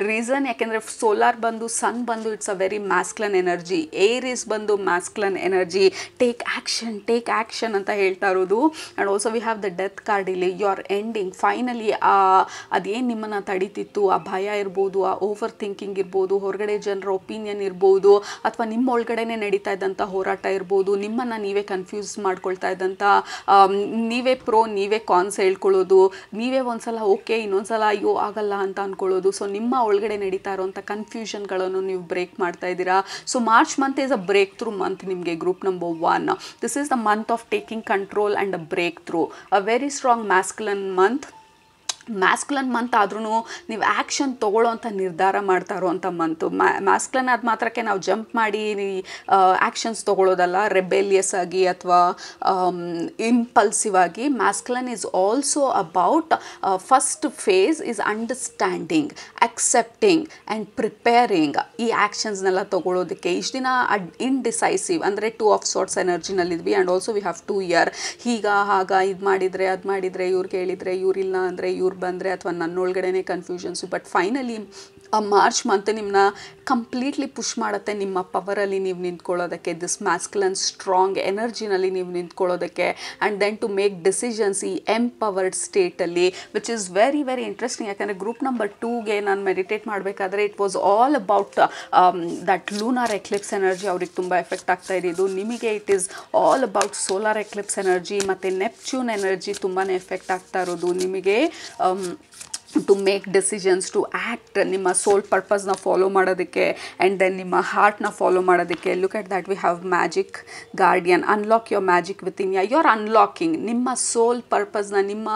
ರೀಸನ್. ಯಾಕೆಂದರೆ ಸೋಲಾರ್ ಬಂದು, ಸನ್ ಬಂದು ಇಟ್ಸ್ ಅ ವೆರಿ ಮ್ಯಾಸ್ಕ್ಲನ್ ಎನರ್ಜಿ, ಏರಿಸ್ ಬಂದು ಮ್ಯಾಸ್ಕ್ಲನ್ ಎನರ್ಜಿ. ಟೇಕ್ ಆ್ಯಕ್ಷನ್ ಅಂತ ಹೇಳ್ತಾ ಇರೋದು. And also we have the death card ಇಲ್ಲಿ. ಯು ಆರ್ ಎಂಡಿಂಗ್ ಫೈನಲಿ ಅದೇನು ನಿಮ್ಮನ್ನು ತಡೀತಿತ್ತು, ಆ ಭಯ ಇರ್ಬೋದು, ಆ ಓವರ್ ಥಿಂಕಿಂಗ್ ಇರ್ಬೋದು, ಹೊರಗಡೆ ಜನರ ಒಪಿನಿಯನ್ ಇರ್ಬೋದು, ಅಥವಾ ನಿಮ್ಮ ಒಳಗಡೆನೇ ನಡೀತಾ ಇದ್ದಂಥ ಹೋರಾಟ ಇರ್ಬೋದು, ನಿಮ್ಮನ್ನು ನೀವೇ ಕನ್ಫ್ಯೂಸ್ ಮಾಡ್ಕೊಳ್ತಾ ಇದ್ದಂಥ, ನೀವೇ ಪ್ರೋ ನೀವೇ ಕಾನ್ಸ್ ಹೇಳ್ಕೊಳ್ಳೋದು, ನೀವೇ ಒಂದ್ಸಲ ಓಕೆ ಇನ್ನೊಂದ್ಸಲ ಅಯ್ಯೋ ಆಗಲ್ಲ ಅಂತ ಅಂದ್ಕೊಳ್ಳೋದು. ಸೊ ನಿಮ್ಮ ಒಳಗಡೆ ನಡೀತಾ ಇರೋಂಥ ಕನ್ಫ್ಯೂಷನ್ಗಳನ್ನು ನೀವು ಬ್ರೇಕ್ ಮಾಡ್ತಾ ಇದ್ದೀರಾ. So March month is a breakthrough month ನಿಮಗೆ. Group number 1, this is the month of taking control and a breakthrough. A very strong masculine month ಆದ್ರೂ ನೀವು ಆ್ಯಕ್ಷನ್ ತೊಗೊಳ್ಳೋವಂಥ ನಿರ್ಧಾರ ಮಾಡ್ತಾ ಇರೋವಂಥ ಮಂತು. ಮ್ಯಾಸ್ಕ್ಲನ್ ಆದ ಮಾತ್ರಕ್ಕೆ ನಾವು ಜಂಪ್ ಮಾಡಿ ಆ್ಯಕ್ಷನ್ಸ್ ತೊಗೊಳ್ಳೋದಲ್ಲ, ರೆಬೆಲಿಯಸ್ ಆಗಿ ಅಥವಾ ಇಂಪಲ್ಸಿವ್ ಆಗಿ. Masculine is also about first phase is understanding, accepting and preparing. ಈ ಆ್ಯಕ್ಷನ್ಸ್ನೆಲ್ಲ ತೊಗೊಳ್ಳೋದಕ್ಕೆ ಇಷ್ಟು ದಿನ ಇಂಡಿಸೈಸಿವ್ ಅಂದರೆ 2 ಆಫ್ ಸಾರ್ಟ್ಸ್ ಎನರ್ಜಿನಲ್ಲಿದ್ವಿ. And also we have 2 year. ಹಾಗ ಇದು ಮಾಡಿದರೆ ಅದು ಮಾಡಿದರೆ, ಇವ್ರಿಗೆ ಹೇಳಿದರೆ ಇವ್ರಿಲ್ಲ ಅಂದರೆ ಇವ್ರು ಬಂದರೆ, ಅಥವಾ ನನ್ನೊಳಗಡೆನೇ ಕನ್ಫ್ಯೂಷನ್ಸು. ಬಟ್ ಫೈನಲಿ ಆ ಮಾರ್ಚ್ ಮಂತ್ ನಿಮ್ಮನ್ನ ಕಂಪ್ಲೀಟ್ಲಿ ಪುಷ್ ಮಾಡುತ್ತೆ ನಿಮ್ಮ ಪವರಲ್ಲಿ ನೀವು ನಿಂತ್ಕೊಳ್ಳೋದಕ್ಕೆ, ದಿಸ್ ಮ್ಯಾಸ್ಕ್ಯುಲನ್ ಸ್ಟ್ರಾಂಗ್ ಎನರ್ಜಿನಲ್ಲಿ ನೀವು ನಿಂತ್ಕೊಳ್ಳೋದಕ್ಕೆ. And then to make decisions ಈ ಎಂಪವರ್ಡ್ ಸ್ಟೇಟಲ್ಲಿ, which is very very interesting. ಯಾಕಂದರೆ ಗ್ರೂಪ್ ನಂಬರ್ 2ಗೆ ನಾನು ಮೆಡಿಟೇಟ್ ಮಾಡಬೇಕಾದ್ರೆ it was all about that lunar eclipse energy. ಅವ್ರಿಗೆ ತುಂಬ ಎಫೆಕ್ಟ್ ಆಗ್ತಾ ಇದ್ದು. ನಿಮಗೆ it is all about solar eclipse energy ಮತ್ತು ನೆಪ್ಚೂನ್ ಎನರ್ಜಿ ತುಂಬಾ ಎಫೆಕ್ಟ್ ಆಗ್ತಾ ಇರೋದು ನಿಮಗೆ. To make decisions, to act, ನಿಮ್ಮ ಸೋಲ್ ಪರ್ಪಸ್ನ ಫಾಲೋ ಮಾಡೋದಕ್ಕೆ ಆ್ಯಂಡ್ ದೆನ್ ನಿಮ್ಮ ಹಾರ್ಟ್ನ ಫಾಲೋ ಮಾಡೋದಕ್ಕೆ. Look at that we have magic guardian. Unlock your magic within you are unlocking ನಿಮ್ಮ ಸೋಲ್ ಪರ್ಪಸ್ನ, ನಿಮ್ಮ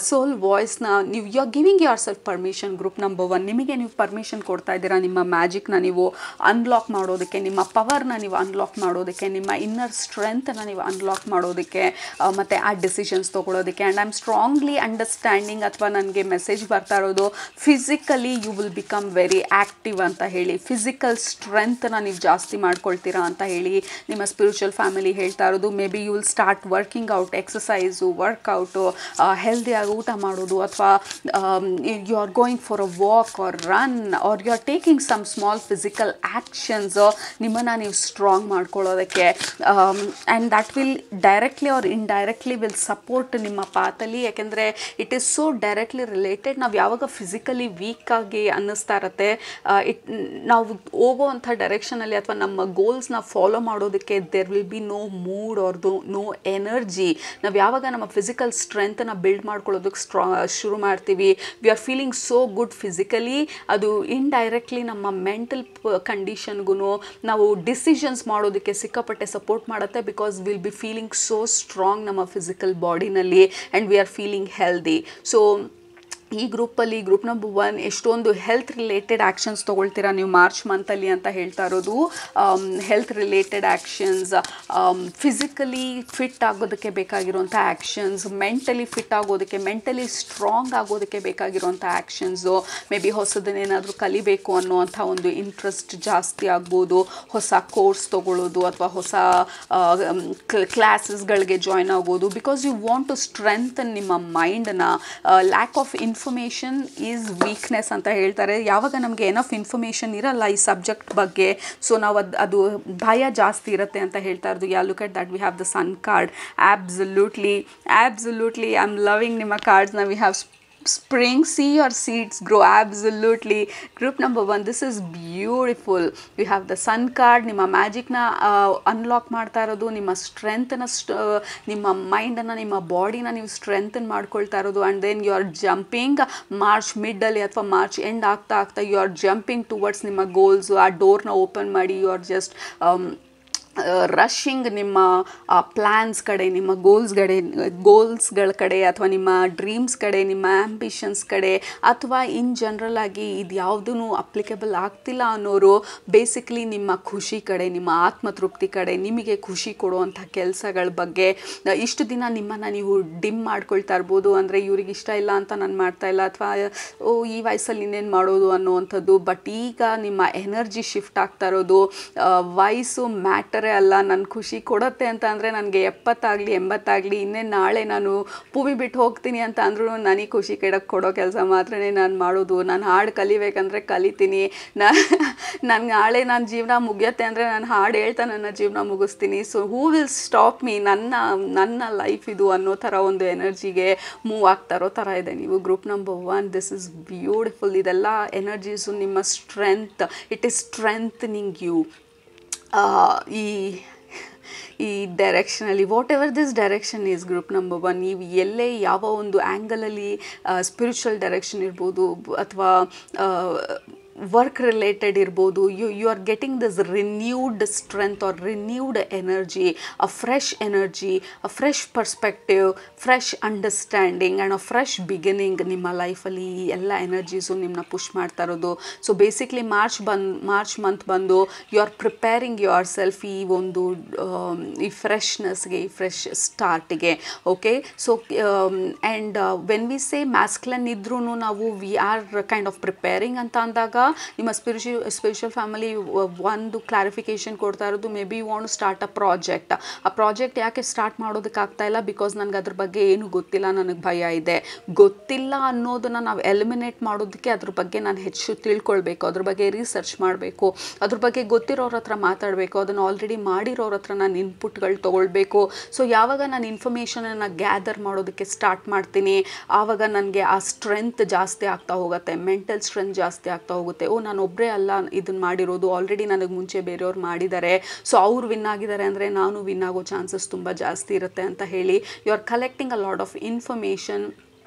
ಸೋಲ್ ವಾಯ್ಸ್ನ ನೀವು you are giving yourself permission. Group number 1, ನಿಮಗೆ ನೀವು ಪರ್ಮಿಷನ್ ಕೊಡ್ತಾ ಇದ್ದೀರಾ ನಿಮ್ಮ ಮ್ಯಾಜಿಕ್ನ ನೀವು ಅನ್ಲಾಕ್ ಮಾಡೋದಕ್ಕೆ, ನಿಮ್ಮ ಪವರ್ನ ನೀವು ಅನ್ಲಾಕ್ ಮಾಡೋದಕ್ಕೆ, ನಿಮ್ಮ ಇನ್ನರ್ ಸ್ಟ್ರೆಂತನ್ನು ನೀವು ಅನ್ಲಾಕ್ ಮಾಡೋದಕ್ಕೆ, ಮತ್ತು ಆ ಡಿಸಿಷನ್ಸ್ ತೊಗೊಳೋದಕ್ಕೆ. And I am strongly understanding, ಅಥವಾ ನನಗೆ ಮೆಸೇಜ್ ಬರ್ತಾ ಇರೋದು, physically you will become very active ಅಂತ ಹೇಳಿ, ಫಿಸಿಕಲ್ ಸ್ಟ್ರೆಂತ್ನ ನೀವು ಜಾಸ್ತಿ ಮಾಡ್ಕೊಳ್ತೀರಾ ಅಂತ ಹೇಳಿ ನಿಮ್ಮ ಸ್ಪಿರಿಚುವಲ್ ಫ್ಯಾಮಿಲಿ ಹೇಳ್ತಾ ಇರೋದು. Maybe you will start working out, exercise, workout, ಹೆಲ್ದಿಯಾಗಿ ಊಟ ಮಾಡೋದು, ಅಥವಾ you are going for a walk or run or you are taking some small physical actions ನಿಮ್ಮನ್ನು ನೀವು ಸ್ಟ್ರಾಂಗ್ ಮಾಡ್ಕೊಳ್ಳೋದಕ್ಕೆ. And that will directly or indirectly will support ನಿಮ್ಮ ಪಾತಲ್ಲಿ. ಯಾಕೆಂದರೆ it is so directly related. ನಾವು ಯಾವಾಗ ಫಿಸಿಕಲಿ ವೀಕಾಗಿ ಅನ್ನಿಸ್ತಾ ಇರತ್ತೆ, ನಾವು ಹೋಗೋವಂಥ ಡೈರೆಕ್ಷನಲ್ಲಿ ಅಥವಾ ನಮ್ಮ ಗೋಲ್ಸ್ನ ಫಾಲೋ ಮಾಡೋದಕ್ಕೆ there will be no mood or no energy. ನಾವು ಯಾವಾಗ ನಮ್ಮ ಫಿಸಿಕಲ್ ಸ್ಟ್ರೆಂತನ್ನು ಬಿಲ್ಡ್ ಮಾಡ್ಕೊಳ್ಳೋದಕ್ಕೆ ಶುರು ಮಾಡ್ತೀವಿ, we are feeling so good physically, ಅದು ಇಂಡೈರೆಕ್ಟ್ಲಿ ನಮ್ಮ ಮೆಂಟಲ್ ಕಂಡೀಷನ್ಗೂ ನಾವು ಡಿಸಿಷನ್ಸ್ ಮಾಡೋದಕ್ಕೆ ಸಿಕ್ಕಾಪಟ್ಟೆ ಸಪೋರ್ಟ್ ಮಾಡುತ್ತೆ. Because will be feeling so strong ನಮ್ಮ ಫಿಸಿಕಲ್ ಬಾಡಿನಲ್ಲಿ and we are feeling healthy. So ಈ ಗ್ರೂಪಲ್ಲಿ ಗ್ರೂಪ್ ನಂಬರ್ 1 ಎಷ್ಟೊಂದು ಹೆಲ್ತ್ ರಿಲೇಟೆಡ್ ಆ್ಯಕ್ಷನ್ಸ್ ತೊಗೊಳ್ತೀರಾ ನೀವು ಮಾರ್ಚ್ ಮಂತಲ್ಲಿ ಅಂತ ಹೇಳ್ತಾ ಇರೋದು. Health related actions, physically fit ಆಗೋದಕ್ಕೆ ಬೇಕಾಗಿರುವಂಥ ಆ್ಯಕ್ಷನ್ಸ್, ಮೆಂಟಲಿ ಫಿಟ್ ಆಗೋದಕ್ಕೆ, ಮೆಂಟಲಿ ಸ್ಟ್ರಾಂಗ್ ಆಗೋದಕ್ಕೆ ಬೇಕಾಗಿರುವಂಥ ಆ್ಯಕ್ಷನ್ಸು, ಮೇ ಬಿ ಹೊಸದನ್ನೇನಾದರೂ ಕಲಿಬೇಕು ಅನ್ನೋವಂಥ ಒಂದು ಇಂಟ್ರೆಸ್ಟ್ ಜಾಸ್ತಿ ಆಗ್ಬೋದು, ಹೊಸ ಕೋರ್ಸ್ ತೊಗೊಳ್ಳೋದು ಅಥವಾ ಹೊಸ ಕ್ಲಾಸಸ್ಗಳಿಗೆ ಜಾಯ್ನ್ ಆಗೋದು. Because you want to strengthen ನಿಮ್ಮ ಮೈಂಡನ್ನು. Lack of information is weakness ಅಂತ ಹೇಳ್ತಾರೆ. ಯಾವಾಗ ನಮಗೆ ಎನಫ್ ಇನ್ಫಾರ್ಮೇಷನ್ ಇರಲ್ಲ ಈ ಸಬ್ಜೆಕ್ಟ್ ಬಗ್ಗೆ, ಸೊ ನಾವು ಅದು ಭಯ ಜಾಸ್ತಿ ಇರುತ್ತೆ ಅಂತ ಹೇಳ್ತಾ ಇರೋದು. Yeah look at that we have the sun card. Absolutely I am loving ನಿಮ್ಮ ಕಾರ್ಡ್ಸ್ನ. We have spring, see your seeds grow. Absolutely. Group number 1, this is beautiful. You have the sun card. ನಿಮ್ಮ ಮ್ಯಾಜಿಕ್ನ ಅನ್ಲಾಕ್ ಮಾಡ್ತಾ ಇರೋದು, ನಿಮ್ಮ ಸ್ಟ್ರೆಂತನ್ನ, ನಿಮ್ಮ ಮೈಂಡನ್ನು, ನಿಮ್ಮ ಬಾಡಿನ ನೀವು ಸ್ಟ್ರೆಂತನ್ ಮಾಡ್ಕೊಳ್ತಾ ಇರೋದು. And then you are jumping March ಮಿಡ್ಡಲ್ಲಿ ಅಥವಾ ಮಾರ್ಚ್ ಎಂಡ್ ಆಗ್ತಾ ಯು ಆರ್ ಜಂಪಿಂಗ್ ಟುವರ್ಡ್ಸ್ ನಿಮ್ಮ ಗೋಲ್ಸು. ಆ ಡೋರ್ನ ಓಪನ್ ಮಾಡಿ ಯು ಆರ್ ಜಸ್ಟ್ ರಶ್ಶಿಂಗ್ ನಿಮ್ಮ ಪ್ಲ್ಯಾನ್ಸ್ ಕಡೆ, ನಿಮ್ಮ ಗೋಲ್ಸ್ಗಳ ಕಡೆ, ಅಥವಾ ನಿಮ್ಮ ಡ್ರೀಮ್ಸ್ ಕಡೆ, ನಿಮ್ಮ ಆ್ಯಂಬಿಷನ್ಸ್ ಕಡೆ, ಅಥವಾ ಇನ್ ಜನರಲ್ ಆಗಿ ಇದು ಯಾವುದೂ ಅಪ್ಲಿಕೇಬಲ್ ಆಗ್ತಿಲ್ಲ ಅನ್ನೋರು ಬೇಸಿಕ್ಲಿ ನಿಮ್ಮ ಖುಷಿ ಕಡೆ, ನಿಮ್ಮ ಆತ್ಮತೃಪ್ತಿ ಕಡೆ, ನಿಮಗೆ ಖುಷಿ ಕೊಡುವಂಥ ಕೆಲಸಗಳ ಬಗ್ಗೆ. ಇಷ್ಟು ದಿನ ನಿಮ್ಮನ್ನು ನೀವು ಡಿಮ್ ಮಾಡ್ಕೊಳ್ತಾ ಇರ್ಬೋದು, ಅಂದರೆ ಇವ್ರಿಗೆ ಇಷ್ಟ ಇಲ್ಲ ಅಂತ ನಾನು ಮಾಡ್ತಾಯಿಲ್ಲ, ಅಥವಾ ಈ ವಯಸ್ಸಲ್ಲಿ ಇನ್ನೇನು ಮಾಡೋದು ಅನ್ನೋವಂಥದ್ದು. ಬಟ್ ಈಗ ನಿಮ್ಮ ಎನರ್ಜಿ ಶಿಫ್ಟ್ ಆಗ್ತಾ ಇರೋದು, ವಯಸ್ಸು ಮ್ಯಾಟರೇ ಅಲ್ಲ, ನನ್ನ ಖುಷಿ ಕೊಡುತ್ತೆ ಅಂತ ಅಂದರೆ ನನಗೆ 70 ಆಗಲಿ 80 ಆಗಲಿ, ಇನ್ನೇನು ನಾಳೆ ನಾನು ಭೂಮಿ ಬಿಟ್ಟು ಹೋಗ್ತೀನಿ ಅಂತ ಅಂದ್ರೂ ನನಗೆ ಖುಷಿ ಕೊಡೋ ಕೆಲಸ ಮಾತ್ರನೇ ನಾನು ಮಾಡೋದು. ನಾನು ಹಾಡು ಕಲಿಬೇಕಂದ್ರೆ ಕಲಿತೀನಿ. ನನಗೆ ನಾಳೆ ನನ್ನ ಜೀವನ ಮುಗಿಯುತ್ತೆ ಅಂದರೆ ನಾನು ಹಾಡು ಹೇಳ್ತಾ ನನ್ನ ಜೀವನ ಮುಗಿಸ್ತೀನಿ. So who will stop me? ನನ್ನ ಲೈಫ್ ಇದು ಅನ್ನೋ ಥರ ಒಂದು ಎನರ್ಜಿಗೆ ಮೂವ್ ಆಗ್ತಾ ಇರೋ ಥರ ಇದೆ ನೀವು. Group number 1, this is beautiful. ಇದೆಲ್ಲ ಎನರ್ಜೀಸು ನಿಮ್ಮ strength, it is strengthening you. ಈ ಡೈರೆಕ್ಷನಲ್ಲಿ, whatever this direction is group number 1, ನೀವು ಎಲ್ಲೇ ಯಾವ ಒಂದು ಆ್ಯಂಗಲಲ್ಲಿ ಸ್ಪಿರಿಚುವಲ್ ಡೈರೆಕ್ಷನ್ ಇರ್ಬೋದು ಅಥವಾ ವರ್ಕ್ ರಿಲೇಟೆಡ್ ಇರ್ಬೋದು, you are getting this renewed strength or renewed energy, a fresh energy, a fresh perspective, fresh understanding and a fresh beginning ನಿಮ್ಮ ಲೈಫಲ್ಲಿ. ಈ ಎಲ್ಲ ಎನರ್ಜೀಸು ನಿಮ್ಮನ್ನ ಪುಷ್ ಮಾಡ್ತಾ ಇರೋದು. ಸೊ ಬೇಸಿಕ್ಲಿ ಮಾರ್ಚ್ ಮಂತ್ ಬಂದು you are preparing yourself ಈ ಒಂದು ಈ ಫ್ರೆಶ್ನೆಸ್ಗೆ, ಈ ಫ್ರೆಶ್ ಸ್ಟಾರ್ಟಿಗೆ. Okay, so and when we say masculine ಇದ್ರೂ ನಾವು we are kind of preparing ಅಂತ ಅಂದಾಗ ನಿಮ್ಮ ಸ್ಪಿರಿಚುವಲ್ ಫ್ಯಾಮಿಲಿ ಒಂದು ಕ್ಲಾರಿಫಿಕೇಷನ್ ಕೊಡ್ತಾ ಇರೋದು, maybe you want to start a project. ಆ ಪ್ರಾಜೆಕ್ಟ್ ಯಾಕೆ ಸ್ಟಾರ್ಟ್ ಮಾಡೋದಕ್ಕಾಗ್ತಾ ಇಲ್ಲ? ಬಿಕಾಸ್ ನನಗೆ ಅದ್ರ ಬಗ್ಗೆ ಏನು ಗೊತ್ತಿಲ್ಲ, ನನಗೆ ಭಯ ಇದೆ. ಗೊತ್ತಿಲ್ಲ ಅನ್ನೋದನ್ನು ನಾವು ಎಲಿಮಿನೇಟ್ ಮಾಡೋದಕ್ಕೆ ಅದ್ರ ಬಗ್ಗೆ ನಾನು ಹೆಚ್ಚು ತಿಳ್ಕೊಳ್ಬೇಕು, ಅದ್ರ ಬಗ್ಗೆ ರಿಸರ್ಚ್ ಮಾಡಬೇಕು, ಅದ್ರ ಬಗ್ಗೆ ಗೊತ್ತಿರೋರ ಹತ್ರ ಮಾತಾಡಬೇಕು, ಅದನ್ನು ಆಲ್ರೆಡಿ ಮಾಡಿರೋರ ಹತ್ರ ನಾನು ಇನ್ಪುಟ್ಗಳು ತೊಗೊಳ್ಬೇಕು. ಸೊ ಯಾವಾಗ ನಾನು ಇನ್ಫಾರ್ಮೇಷನನ್ನು ಗ್ಯಾದರ್ ಮಾಡೋದಕ್ಕೆ ಸ್ಟಾರ್ಟ್ ಮಾಡ್ತೀನಿ, ಆವಾಗ ನನಗೆ ಆ ಸ್ಟ್ರೆಂತ್ ಜಾಸ್ತಿ ಆಗ್ತಾ ಹೋಗುತ್ತೆ, ಮೆಂಟಲ್ ಸ್ಟ್ರೆಂತ್ ಜಾಸ್ತಿ ಆಗ್ತಾ ಹೋಗುತ್ತೆ. ನಾನು ಒಬ್ಬರೇ ಅಲ್ಲ ಇದನ್ನು ಮಾಡಿರೋದು, ಆಲ್ರೆಡಿ ನನಗೆ ಮುಂಚೆ ಬೇರೆಯವ್ರು ಮಾಡಿದ್ದಾರೆ, ಸೊ ಅವ್ರು ವಿನ್ ಆಗಿದ್ದಾರೆ ಅಂದರೆ ನಾನು ವಿನ್ ಆಗೋ ಚಾನ್ಸಸ್ ತುಂಬ ಜಾಸ್ತಿ ಇರುತ್ತೆ ಅಂತ ಹೇಳಿ you are collecting a lot of information.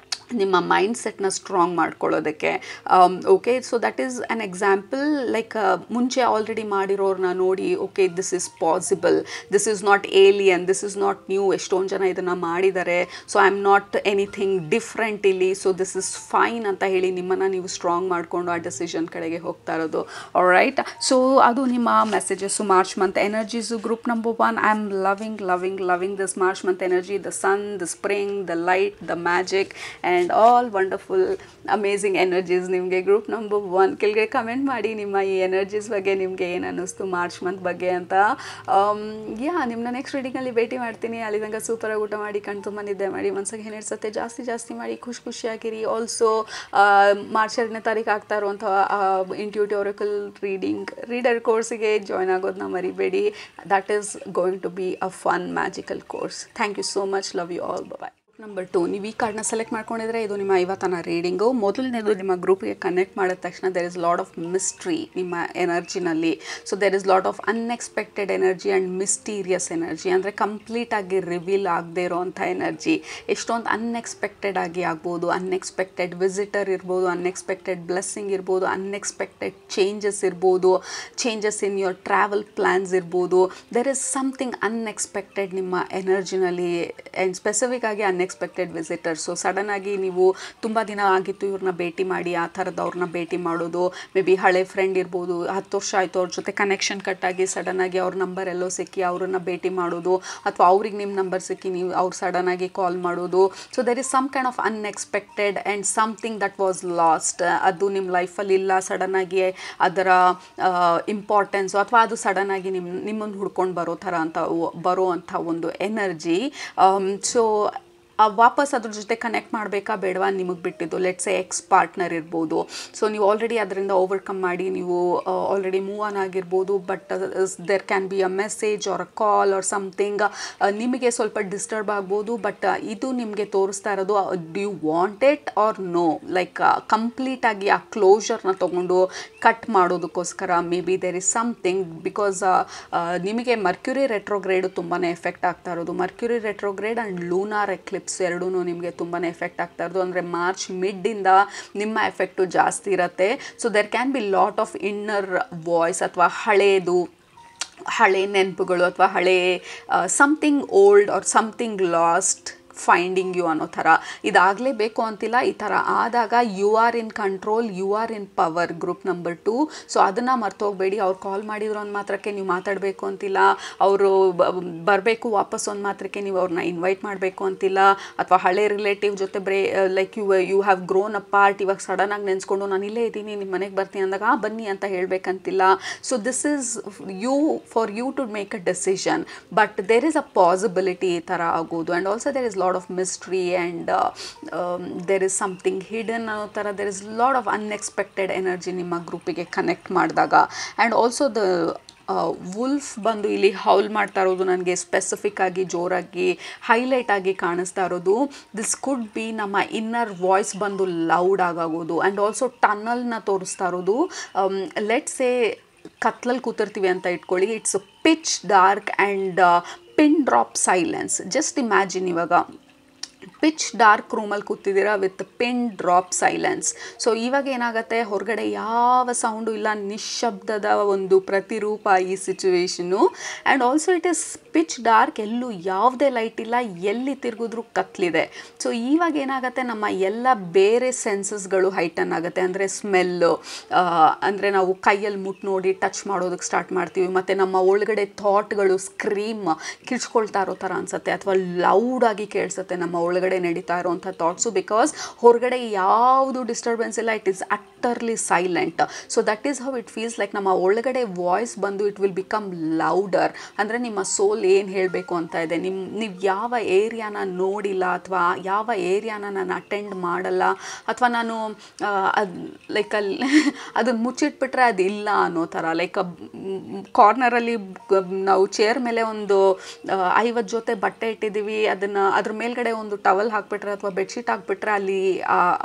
ನಿಮ್ಮ ಮೈಂಡ್ಸೆಟ್ನ ಸ್ಟ್ರಾಂಗ್ ಮಾಡ್ಕೊಳ್ಳೋದಕ್ಕೆ. Okay, so that is an example. Like ಮುಂಚೆ ಆಲ್ರೆಡಿ ಮಾಡಿರೋರನ್ನ ನೋಡಿ, okay this is possible, this is not alien, this is not new, ಎಷ್ಟೊಂದು ಜನ ಇದನ್ನು ಮಾಡಿದ್ದಾರೆ, so I am not anything different ಇಲ್ಲಿ, ಸೊ ದಿಸ್ ಇಸ್ ಫೈನ್ ಅಂತ ಹೇಳಿ ನಿಮ್ಮನ್ನು ನೀವು ಸ್ಟ್ರಾಂಗ್ ಮಾಡಿಕೊಂಡು ಆ ಡೆಸಿಷನ್ ಕಡೆಗೆ ಹೋಗ್ತಾ ಇರೋದು. ರೈಟ್, ಸೊ ಅದು ನಿಮ್ಮ ಮೆಸೇಜಸ್ಸು March month energies. Group number 1, I am loving this March month energy, the sun, the spring, the light, the magic and all wonderful amazing energies ನಿಮಗೆ. ಗ್ರೂಪ್ ನಂಬರ್ 1 ಕೆಳಗೆ ಕಮೆಂಟ್ ಮಾಡಿ ನಿಮ್ಮ ಈ ಎನರ್ಜೀಸ್ ಬಗ್ಗೆ ನಿಮಗೆ ಏನು ಅನ್ನಿಸ್ತು ಮಾರ್ಚ್ ಮಂತ್ ಬಗ್ಗೆ ಅಂತ. ನಿಮ್ಮನ್ನ ನೆಕ್ಸ್ಟ್ ರೀಡಿಂಗಲ್ಲಿ ಭೇಟಿ ಮಾಡ್ತೀನಿ. ಅಲ್ಲಿ ತನಕ ಸೂಪರಾಗಿ ಊಟ ಮಾಡಿ, ಕಣ್ ತುಂಬ ನಿದ್ದೆ ಮಾಡಿ, ಮನಸ್ಸಿಗೆ ಏನಿಡ್ಸತ್ತೆ ಜಾಸ್ತಿ ಮಾಡಿ, ಖುಷಿಯಾಗಿರಿ. ಆಲ್ಸೋ ಮಾರ್ಚ್ 2ನೇ ತಾರೀಕು ಆಗ್ತಾ ಇರುವಂಥ ಇಂಟ್ಯೂಟಿವ್ ಒರಾಕಲ್ ರೀಡರ್ ಕೋರ್ಸಿಗೆ ಜಾಯ್ನ್ ಆಗೋದನ್ನ ಮರಿಬೇಡಿ. That is going to be a fun magical course. Thank you so much, love you all, bye. Number 2, ನೀವು ಈ ಕಾರ್ಡ್ನ ಸೆಲೆಕ್ಟ್ ಮಾಡ್ಕೊಂಡಿದ್ರೆ ಇದು ನಿಮ್ಮ ಇವತ್ತಿನ ರೀಡಿಂಗು. ಮೊದಲನೇದು, ನಿಮ್ಮ ಗ್ರೂಪ್ಗೆ ಕನೆಕ್ಟ್ ಮಾಡಿದ ತಕ್ಷಣ there is lot of mystery ನಿಮ್ಮ ಎನರ್ಜಿನಲ್ಲಿ. So there is lot of unexpected energy and mysterious energy, ಅಂದರೆ ಕಂಪ್ಲೀಟಾಗಿ ರಿವೀಲ್ ಆಗದೆ ಇರೋವಂಥ ಎನರ್ಜಿ. ಎಷ್ಟೊಂದು ಅನ್ಎಕ್ಸ್ಪೆಕ್ಟೆಡ್ ಆಗಿ ಆಗ್ಬೋದು, ಅನ್ಎಕ್ಸ್ಪೆಕ್ಟೆಡ್ ವಿಸಿಟರ್ ಇರ್ಬೋದು, ಅನ್ಎಕ್ಸ್ಪೆಕ್ಟೆಡ್ ಬ್ಲೆಸ್ಸಿಂಗ್ ಇರ್ಬೋದು, ಅನ್ಎಕ್ಸ್ಪೆಕ್ಟೆಡ್ ಚೇಂಜಸ್ ಇರ್ಬೋದು, changes in your travel plans ಇರ್ಬೋದು. ದೇರ್ ಇಸ್ ಸಮಥಿಂಗ್ ಅನ್ಎಕ್ಸ್ಪೆಕ್ಟೆಡ್ ನಿಮ್ಮ ಎನರ್ಜಿನಲ್ಲಿ, ಆ್ಯಂಡ್ ಸ್ಪೆಸಿಫಿಕ್ ಆಗಿ ಅನ್ಎಕ್ಸ್ಪೆಕ್ಟೆಡ್ ವಿಸಿಟರ್ಸು. ಸಡನ್ನಾಗಿ ನೀವು ತುಂಬ ದಿನ ಆಗಿತ್ತು ಇವ್ರನ್ನ ಭೇಟಿ ಮಾಡಿ, ಆ ಥರದವ್ರನ್ನ ಭೇಟಿ ಮಾಡೋದು. ಮೇ ಬಿ ಹಳೆ ಫ್ರೆಂಡ್ ಇರ್ಬೋದು, 10 ವರ್ಷ ಆಯಿತು ಅವ್ರ ಜೊತೆ ಕನೆಕ್ಷನ್ ಕಟ್ಟಾಗಿ ಸಡನ್ನಾಗಿ ಅವ್ರ ನಂಬರ್ ಎಲ್ಲೋ ಸಿಕ್ಕಿ ಅವ್ರನ್ನ ಭೇಟಿ ಮಾಡೋದು, ಅಥವಾ ಅವ್ರಿಗೆ ನಿಮ್ಮ ನಂಬರ್ ಸಿಕ್ಕಿ ನೀವು ಅವ್ರು ಸಡನ್ನಾಗಿ ಕಾಲ್ ಮಾಡೋದು. So there is some kind of unexpected and something that was lost. ಅದು ನಿಮ್ಮ ಲೈಫಲ್ಲಿ ಇಲ್ಲ, ಸಡನ್ನಾಗಿ ಅದರ ಇಂಪಾರ್ಟೆನ್ಸು, ಅಥವಾ ಅದು ಸಡನ್ನಾಗಿ ನಿಮ್ಮನ್ನು ಹುಡ್ಕೊಂಡು ಬರೋ ಅಂಥ ಒಂದು ಎನರ್ಜಿ. ಸೊ ವಾಪಸ್ ಅದ್ರ ಜೊತೆ ಕನೆಕ್ಟ್ ಮಾಡಬೇಕಾ ಬೇಡವಾ ನಿಮಗೆ ಬಿಟ್ಟಿದ್ದು. ಲೆಟ್ಸ್ ಎಕ್ಸ್ ಪಾರ್ಟ್ನರ್ ಇರ್ಬೋದು. ಸೊ ನೀವು ಆಲ್ರೆಡಿ ಅದರಿಂದ ಓವರ್ಕಮ್ ಮಾಡಿ ನೀವು ಆಲ್ರೆಡಿ ಮೂವ್ ಆನ್ ಆಗಿರ್ಬೋದು. But there can be a message or a call or something, ನಿಮಗೆ ಸ್ವಲ್ಪ ಡಿಸ್ಟರ್ಬ್ ಆಗ್ಬೋದು. ಬಟ್ ಇದು ನಿಮಗೆ ತೋರಿಸ್ತಾ ಇರೋದು do you want it or no, like ಕಂಪ್ಲೀಟಾಗಿ ಆ ಕ್ಲೋಷರ್ನ ತೊಗೊಂಡು ಕಟ್ ಮಾಡೋದಕ್ಕೋಸ್ಕರ maybe there is something. Because ನಿಮಗೆ ಮರ್ಕ್ಯುರಿ ರೆಟ್ರೋಗ್ರೇಡು ತುಂಬಾ ಎಫೆಕ್ಟ್ ಆಗ್ತಾ ಇರೋದು. Mercury retrograde and lunar Eclipse ಎರಡೂ ನಿಮಗೆ ತುಂಬಾ ಎಫೆಕ್ಟ್ ಆಗ್ತಾ ಇರೋದು. ಅಂದರೆ ಮಾರ್ಚ್ ಮಿಡ್ಡಿಂದ ನಿಮ್ಮ ಎಫೆಕ್ಟು ಜಾಸ್ತಿ ಇರುತ್ತೆ. So there can be lot of inner voice, ಅಥವಾ ಹಳೆ ನೆನಪುಗಳು, ಅಥವಾ ಹಳೆ something old or something lost finding you ಅನ್ನೋ ಥರ. ಇದಾಗಲೇಬೇಕು ಅಂತಿಲ್ಲ, ಈ ಥರ ಆದಾಗ you are in control, you are in power. Group number 2, so ಅದನ್ನು ಮರ್ತೋಗಬೇಡಿ. ಅವ್ರು ಕಾಲ್ ಮಾಡಿದ್ರು ಒಂದು ಮಾತ್ರಕ್ಕೆ ನೀವು ಮಾತಾಡಬೇಕು ಅಂತಿಲ್ಲ, ಅವರು ಬರಬೇಕು ವಾಪಸ್ ಒಂದು ಮಾತ್ರಕ್ಕೆ ನೀವು ಅವ್ರನ್ನ ಇನ್ವೈಟ್ ಮಾಡಬೇಕು ಅಂತಿಲ್ಲ, ಅಥವಾ ಹಳೆ ರಿಲೇಟಿವ್ ಜೊತೆ like you have grown a part, ಇವಾಗ ಸಡನ್ನಾಗಿ ನೆನೆಸ್ಕೊಂಡು ನಾನು ಇಲ್ಲೇ ಇದ್ದೀನಿ ನಿಮ್ಮ ಮನೆಗೆ ಬರ್ತೀನಿ ಅಂದಾಗ ಬನ್ನಿ ಅಂತ ಹೇಳಬೇಕಂತಿಲ್ಲ. So this is for you to make a decision. But there is a possibility ಈ ಥರ ಆಗೋದು. And also there is lot of mystery and there is something hidden ಅನ್ನೋ ಥರ. there is lot of unexpected energy ನಿಮ್ಮ ಗ್ರೂಪಿಗೆ ಕನೆಕ್ಟ್ ಮಾಡಿದಾಗ. ಆ್ಯಂಡ್ ಆಲ್ಸೋ ದ ವುಲ್ಫ್ ಬಂದು ಇಲ್ಲಿ ಹೌಲ್ ಮಾಡ್ತಾ ಇರೋದು ನನಗೆ ಸ್ಪೆಸಿಫಿಕ್ ಆಗಿ ಜೋರಾಗಿ ಹೈಲೈಟ್ ಆಗಿ ಕಾಣಿಸ್ತಾ ಇರೋದು. ದಿಸ್ ಕುಡ್ ಬಿ ನಮ್ಮ ಇನ್ನರ್ ವಾಯ್ಸ್ ಬಂದು ಲೌಡ್ ಆಗೋದು. ಆ್ಯಂಡ್ ಆಲ್ಸೋ ಟನಲ್ನ ತೋರಿಸ್ತಾ ಇರೋದು. ಲೆಟ್ಸ್ ಸೇ ಕತ್ಲಲ್ಲಿ ಕೂತಿರ್ತೀವಿ ಅಂತ ಇಟ್ಕೊಳ್ಳಿ, it's pitch dark and pin drop silence. Just imagine, ಇವಾಗ ಪಿಚ್ ಡಾರ್ಕ್ ರೂಮಲ್ಲಿ ಕೂತಿದ್ದೀರಾ with pin drop silence. So ಇವಾಗ ಏನಾಗುತ್ತೆ, ಹೊರಗಡೆ ಯಾವ ಸೌಂಡು ಇಲ್ಲ, ನಿಶ್ಶಬ್ದದ ಒಂದು ಪ್ರತಿರೂಪ ಈ situation. And also it is pitch dark, ಎಲ್ಲೂ ಯಾವುದೇ ಲೈಟ್ ಇಲ್ಲ, ಎಲ್ಲಿ ತಿರುಗಿದ್ರೂ ಕತ್ಲಿದೆ. ಸೊ ಇವಾಗ ಏನಾಗುತ್ತೆ, ನಮ್ಮ ಎಲ್ಲ ಬೇರೆ ಸೆನ್ಸಸ್ಗಳು ಹೈಟನ್ ಆಗುತ್ತೆ. ಅಂದರೆ ಸ್ಮೆಲ್ಲು, ಅಂದರೆ ನಾವು ಕೈಯಲ್ಲಿ ಮುಟ್ಟು ನೋಡಿ ಟಚ್ ಮಾಡೋದಕ್ಕೆ ಸ್ಟಾರ್ಟ್ ಮಾಡ್ತೀವಿ. ಮತ್ತು ನಮ್ಮ ಒಳಗಡೆ ಥಾಟ್ಗಳು ಸ್ಕ್ರೀಮ್ ಕಿರ್ಚ್ಕೊಳ್ತಾ ಇರೋ ಥರ ಅನಿಸುತ್ತೆ, ಅಥವಾ ಲೌಡಾಗಿ ಕೇಳಿಸುತ್ತೆ ನಮ್ಮ ಒಳಗಡೆ ನಡೀತಾ ಇರೋವಂಥ ಥಾಟ್ಸು. ಬಿಕಾಸ್ ಹೊರಗಡೆ ಯಾವುದು ಡಿಸ್ಟರ್ಬೆನ್ಸ್ ಇಲ್ಲ, it is ಅಟ್ಟರ್ಲಿ silent. So that is how it feels like. ನಮ್ಮ ಒಳಗಡೆ ವಾಯ್ಸ್ ಬಂದು ಇಟ್ ವಿಲ್ ಬಿಕಮ್ ಲೌಡರ್. ಅಂದರೆ ನಿಮ್ಮ ಸೋಲ್ ಏನು ಹೇಳಬೇಕು ಅಂತ ಇದೆ, ನೀವು ಯಾವ ಏರಿಯಾನ ನೋಡಿಲ್ಲ, ಅಥವಾ ಯಾವ ಏರಿಯಾನ ನಾನು ಅಟೆಂಡ್ ಮಾಡಲ್ಲ, ಅಥವಾ ನಾನು ಲೈಕ್ ಅದನ್ನು ಮುಚ್ಚಿಟ್ಬಿಟ್ರೆ ಅದಿಲ್ಲ ಅನ್ನೋ ಥರ. ಲೈಕ್ ಕಾರ್ನರಲ್ಲಿ ನಾವು ಚೇರ್ ಮೇಲೆ ಒಂದು 50 ಜೊತೆ ಬಟ್ಟೆ ಇಟ್ಟಿದ್ದೀವಿ, ಅದ್ರ ಮೇಲ್ಗಡೆ ಒಂದು ಟವಲ್ ಹಾಕ್ಬಿಟ್ರೆ ಅಥವಾ ಬೆಡ್ಶೀಟ್ ಹಾಕ್ಬಿಟ್ರೆ ಅಲ್ಲಿ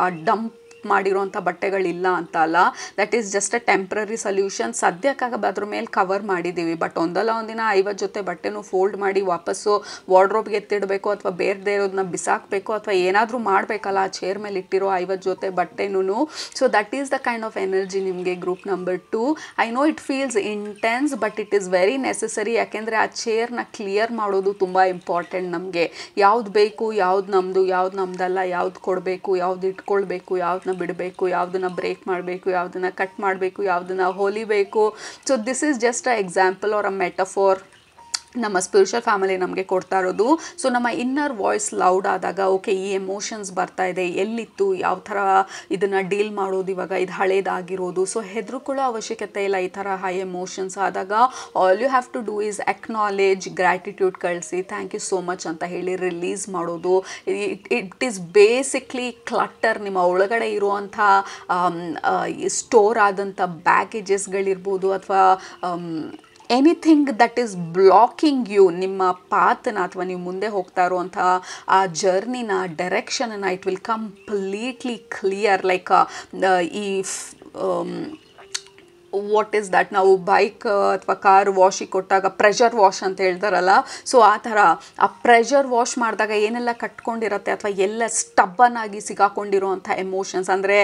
ಆ ಡಂಪ್ ಮಾಡಿರೋಂಥ ಬಟ್ಟೆಗಳಿಲ್ಲ ಅಂತ ಅಲ್ಲ, that is just a temporary solution. ಸದ್ಯಕ್ಕಾಗ ಅದ್ರ ಮೇಲೆ ಕವರ್ ಮಾಡಿದ್ದೀವಿ, ಬಟ್ ಒಂದಲ್ಲ ಒಂದಿನ 50 ಜೊತೆ ಬಟ್ಟೆನೂ ಫೋಲ್ಡ್ ಮಾಡಿ ವಾಪಸ್ಸು ವಾರ್ಡ್ರೋಬ್ಗೆ ಎತ್ತಿಡಬೇಕು, ಅಥವಾ ಬೇರೆ ಇರೋದನ್ನ ಬಿಸಾಕಬೇಕು, ಅಥವಾ ಏನಾದರೂ ಮಾಡಬೇಕಲ್ಲ ಆ ಚೇರ್ ಮೇಲೆ ಇಟ್ಟಿರೋ 50 ಜೊತೆ ಬಟ್ಟೆನೂ. So that is the kind of energy ನಿಮಗೆ group number 2. I know it feels intense, but it is very necessary. ಯಾಕೆಂದರೆ ಆ ಚೇರ್ನ ಕ್ಲಿಯರ್ ಮಾಡೋದು ತುಂಬ ಇಂಪಾರ್ಟೆಂಟ್ ನಮಗೆ. ಯಾವ್ದು ಬೇಕು, ಯಾವ್ದು ನಮ್ಮದು, ಯಾವ್ದು ನಮ್ದಲ್ಲ, ಯಾವ್ದು ಕೊಡಬೇಕು, ಯಾವ್ದು ಇಟ್ಕೊಳ್ಬೇಕು, ಯಾವ್ದನ್ನ ಬಿಡಬೇಕು, ಯಾವುದನ್ನ ಬ್ರೇಕ್ ಮಾಡಬೇಕು, ಯಾವುದನ್ನ ಕಟ್ ಮಾಡಬೇಕು, ಯಾವುದನ್ನ ಹೊಲಿಬೇಕು. So this is just a example or a metaphor ನಮ್ಮ ಸ್ಪಿರಿಚುವಲ್ ಫ್ಯಾಮಿಲಿ ನಮಗೆ ಕೊಡ್ತಾ ಇರೋದು. ಸೊ ನಮ್ಮ ಇನ್ನರ್ ವಾಯ್ಸ್ ಲೌಡ್ ಆದಾಗ, ಓಕೆ ಈ ಎಮೋಷನ್ಸ್ ಬರ್ತಾ ಇದೆ, ಎಲ್ಲಿತ್ತು, ಯಾವ ಥರ ಇದನ್ನು ಡೀಲ್ ಮಾಡೋದು, ಇವಾಗ ಇದು ಹಳೇದಾಗಿರೋದು. ಸೊ ಹೆದರ್ಕೊಳ್ಳೋ ಅವಶ್ಯಕತೆ ಇಲ್ಲ. ಈ ಥರ ಹೈ ಎಮೋಷನ್ಸ್ ಆದಾಗ all you have to do is acknowledge, gratitude ಕಳಿಸಿ, ಥ್ಯಾಂಕ್ ಯು ಸೋ ಮಚ್ ಅಂತ ಹೇಳಿ ರಿಲೀಸ್ ಮಾಡೋದು. ಇಟ್ ಈಸ್ ಬೇಸಿಕ್ಲಿ ಕ್ಲಟ್ಟರ್, ನಿಮ್ಮ ಒಳಗಡೆ ಇರುವಂಥ ಸ್ಟೋರ್ ಆದಂಥ ಬ್ಯಾಗೇಜಸ್ಗಳಿರ್ಬೋದು, ಅಥವಾ anything that is blocking you, ನಿಮ್ಮ ಪಾತನ ಅಥವಾ ನೀವು ಮುಂದೆ ಹೋಗ್ತಾ ಇರುವಂಥ ಆ ಜರ್ನಿನ ಡೈರೆಕ್ಷನನ್ನು it will completely clear. Like ಈ ವಾಟ್ ಈಸ್ ದಟ್, ನಾವು ಬೈಕ್ ಅಥವಾ ಕಾರ್ ವಾಶಿಗೆ ಕೊಟ್ಟಾಗ ಪ್ರೆಷರ್ ವಾಶ್ ಅಂತ ಹೇಳ್ತಾರಲ್ಲ, ಸೊ ಆ ಥರ ಆ ಪ್ರೆಷರ್ ವಾಶ್ ಮಾಡಿದಾಗ ಏನೆಲ್ಲ ಕಟ್ಕೊಂಡಿರುತ್ತೆ ಅಥವಾ ಎಲ್ಲ ಸ್ಟಬ್ಬನ್ನಾಗಿ ಸಿಗಾಕೊಂಡಿರೋವಂಥ ಎಮೋಷನ್ಸ್, ಅಂದರೆ